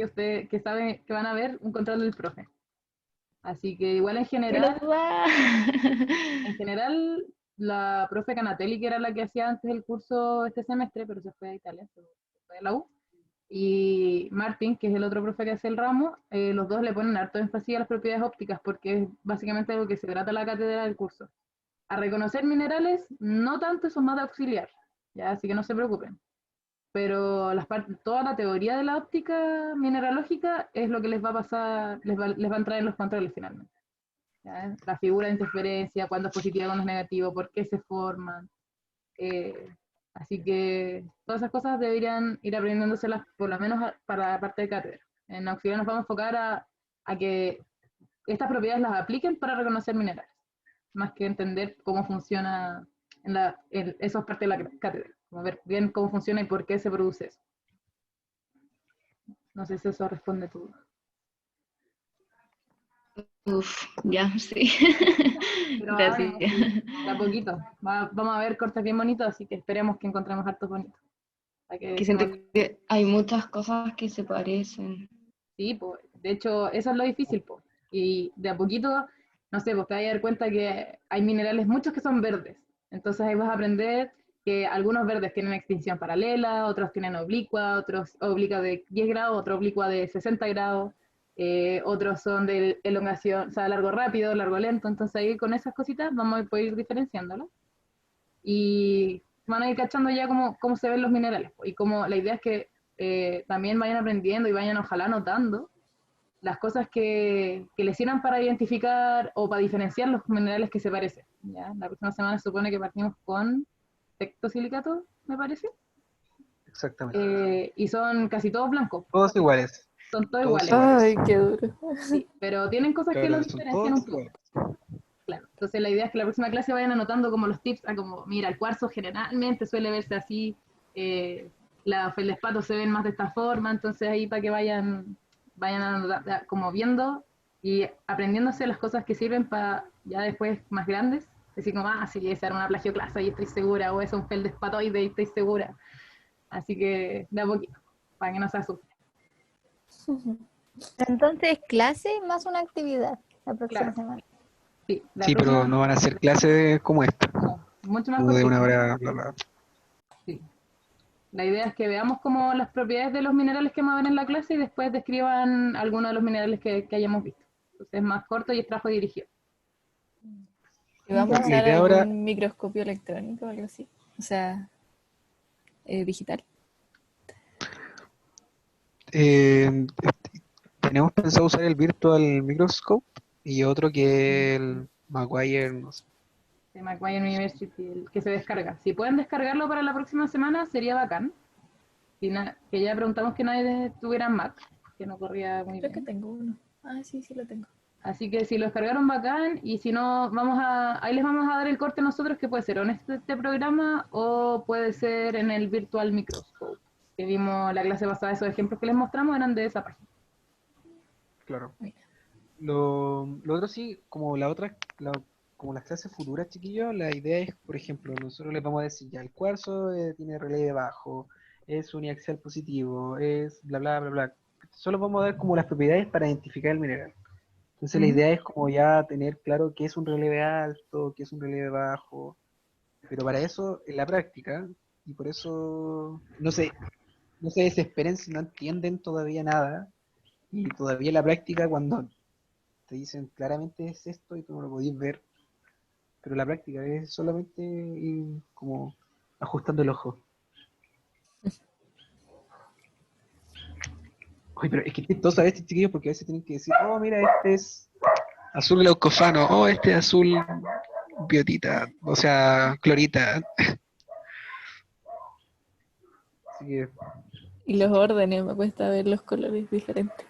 que saben que van a ver un control del profe. Así que igual en general, ¿Verdad? la profe Canatelli, que era la que hacía antes el curso este semestre, pero se fue a Italia, se fue a la U, y Martín, que es el otro profe que hace el ramo, los dos le ponen harto énfasis a las propiedades ópticas, porque es básicamente lo que se trata la cátedra del curso. A reconocer minerales, no tanto, eso es más de auxiliar, ¿ya? Así que no se preocupen. Pero toda la teoría de la óptica mineralógica es lo que les va a pasar, les va a entrar en los controles finalmente. ¿Ya? La figura de interferencia, cuándo es positivo, cuándo es negativo, por qué se forman. eh, Así que todas esas cosas deberían ir aprendiéndoselas por lo menos para la parte de cátedra. En auxiliar nos vamos a enfocar a que estas propiedades las apliquen para reconocer minerales, más que entender cómo funciona eso es parte de la cátedra, como ver bien cómo funciona y por qué se produce eso. No sé si eso responde tu. Uf, ya, sí. Pero Gracias. ánimo, sí, de a poquito. Vamos a ver cortes bien bonitos, así que esperemos que encontremos hartos bonitos. Para que Que se siento nos- que hay muchas cosas que se parecen. Sí, pues, de hecho, eso es lo difícil, pues. Y de a poquito, no sé, pues te vas a dar cuenta que hay minerales muchos que son verdes. Entonces ahí vas a aprender que algunos verdes tienen extinción paralela, otros tienen oblicua, otros oblicua de 10 grados, otros oblicua de 60 grados, otros son de elongación, o sea, largo rápido, largo lento. Entonces ahí con esas cositas vamos a poder ir diferenciándolas. Y van a ir cachando ya cómo se ven los minerales, pues. Y como la idea es que también vayan aprendiendo y vayan ojalá notando las cosas que les sirvan para identificar o para diferenciar los minerales que se parecen. ¿Ya? La próxima semana se supone que partimos con tectosilicato, me parece, Exactamente. y son casi todos blancos, Todos iguales. son todos Todos iguales, iguales. Ay, qué duro. sí, pero tienen cosas que los Claro, son diferencian un todos poco. iguales. Claro. Entonces la idea es que la próxima clase vayan anotando como los tips, como, mira, el cuarzo generalmente suele verse así, la feldespato se ven más de esta forma, entonces ahí para que vayan como viendo y aprendiéndose las cosas que sirven para ya después más grandes, decir como, sí, esa era una plagioclasa y estoy segura, o es un feldespatoide y estoy segura. Así que de a poquito, para que no se asusten. Entonces, clase más una actividad la próxima Claro, semana. sí, la Sí, pero próxima, no van a ser clases como esta, no, mucho más como de cortita. una hora, bla, bla. Sí. La idea es que veamos como las propiedades de los minerales que vamos a ver en la clase y después describan algunos de los minerales que hayamos visto. Entonces es más corto y es trabajo dirigido. ¿Y vamos a La usar idea ahora, algún microscopio electrónico o algo así? O sea, digital. eh, tenemos pensado usar el Virtual Microscope y otro que el Maguire, no sé. De McGuire University, el que se descarga. Si pueden descargarlo para la próxima semana, sería bacán. Que ya preguntamos que nadie tuviera Mac, que no corría muy Creo que bien. tengo uno. Ah, sí, sí lo tengo. Así que si lo descargaron bacán, y si no, ahí les vamos a dar el corte nosotros, que puede ser o en este programa o puede ser en el Virtual Microscope. Que vimos la clase pasada, esos ejemplos que les mostramos eran de esa página. Claro. Mira. Lo otro sí, como como las clases futuras, chiquillos, la idea es, por ejemplo, nosotros les vamos a decir, ya, el cuarzo tiene relieve bajo, es uniaxial positivo, es bla, bla, bla, bla. Solo vamos a dar como las propiedades para identificar el mineral. Entonces la Ujú. idea es como ya tener claro qué es un relieve alto, qué es un relieve bajo, pero para eso, en la práctica, y por eso, no se desesperen si no entienden todavía nada, y todavía en la práctica cuando te dicen claramente es esto y tú no lo podías ver, pero la práctica es solamente ir como ajustando el ojo. Oye, pero es que todos saben este chiquillo porque a veces tienen que decir, oh, mira, este es azul glaucofano, oh, este es azul biotita, o sea, clorita. Así que, Y los órdenes, me cuesta ver los colores diferentes.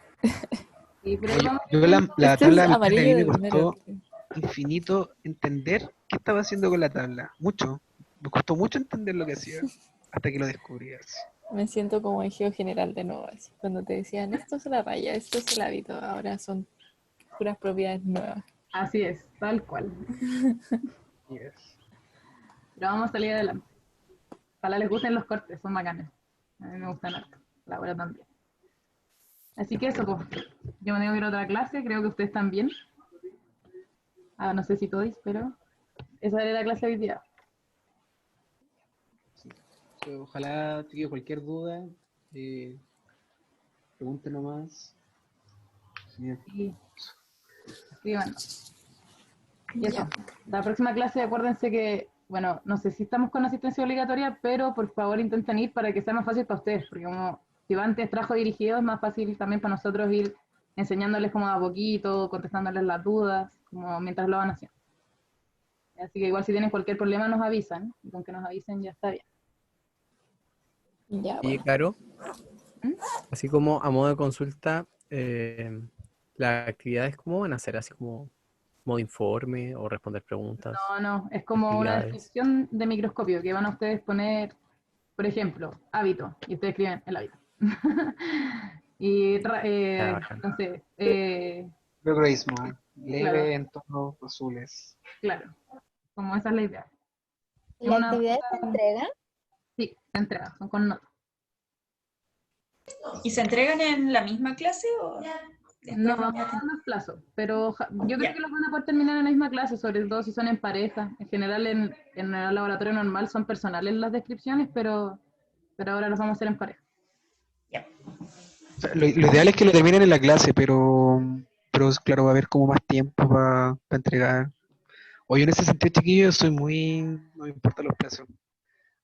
Sí, pero ahí oye, vamos yo la Este es tabla a mí amarillo me de primero. costó infinito entender qué estaba haciendo con la tabla, mucho. Me costó mucho entender lo que hacía hasta que lo descubrí. Así. Me siento como en Geo General de nuevo, así, cuando te decían, esto es la raya, esto es el hábito, ahora son puras propiedades nuevas. Así es, tal cual. Yes. Pero vamos a salir adelante. Ojalá les gusten los cortes, son bacanes. A mí me gustan harto. La hora también. Así que eso, pues. Yo me tengo que ir a otra clase, creo que ustedes también. Ah, no sé si todos, pero esa era la clase de hoy día. Ojalá, chiquillos, cualquier duda, pregunten nomás. Sí. Y escriban. Y eso. Ya. La próxima clase, acuérdense que, bueno, no sé si estamos con asistencia obligatoria, pero por favor intenten ir para que sea más fácil para ustedes, porque como si va antes trabajo dirigido, es más fácil también para nosotros ir enseñándoles como a poquito, contestándoles las dudas, como mientras lo van haciendo. Así que igual si tienen cualquier problema nos avisan, y con que nos avisen ya está bien. Ya, Y bueno. Caro, ¿Mm? así como a modo de consulta, las actividades, ¿cómo van a ser? Así como modo informe o responder preguntas, No, es como una actividades. descripción de microscopio que van a ustedes poner, por ejemplo, hábito, y ustedes escriben el hábito. Y, Ya, bacán. no sé, Progresismo, claro, leve en tonos azules. claro, como esa es la idea. Es ¿Las una, actividades se entregan? sí, entrega, son con notas. ¿Y se entregan en la misma clase o después No van vamos a tener- dando el plazo, pero yo creo Ya. que los van a poder terminar en la misma clase, sobre todo si son en pareja. En general, en el laboratorio normal son personales las descripciones, pero ahora los vamos a hacer en pareja. Ya. O sea, lo ideal es que lo terminen en la clase, pero claro, va a haber como más tiempo para entregar. Oye, en ese sentido, chiquillos, no me importan los plazos.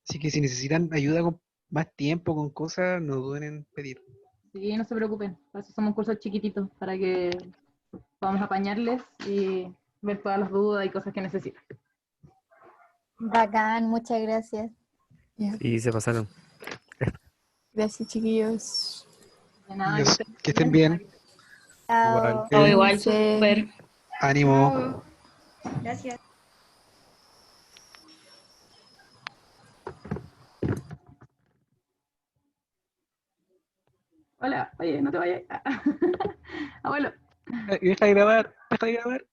Así que si necesitan ayuda con más tiempo, con cosas, no duden en pedir. Sí, no se preocupen, para eso somos cursos chiquititos, para que podamos apañarles y ver todas las dudas y cosas que necesitan. Bacán, muchas gracias. Ya. Y se pasaron. Gracias, chiquillos. De nada, Dios, que estén bien. Chao. Igual. Igual, Cuídense. súper. Ánimo. Gracias. Hola, oye, no te vayas. Abuelo. Deja de grabar, deja de grabar.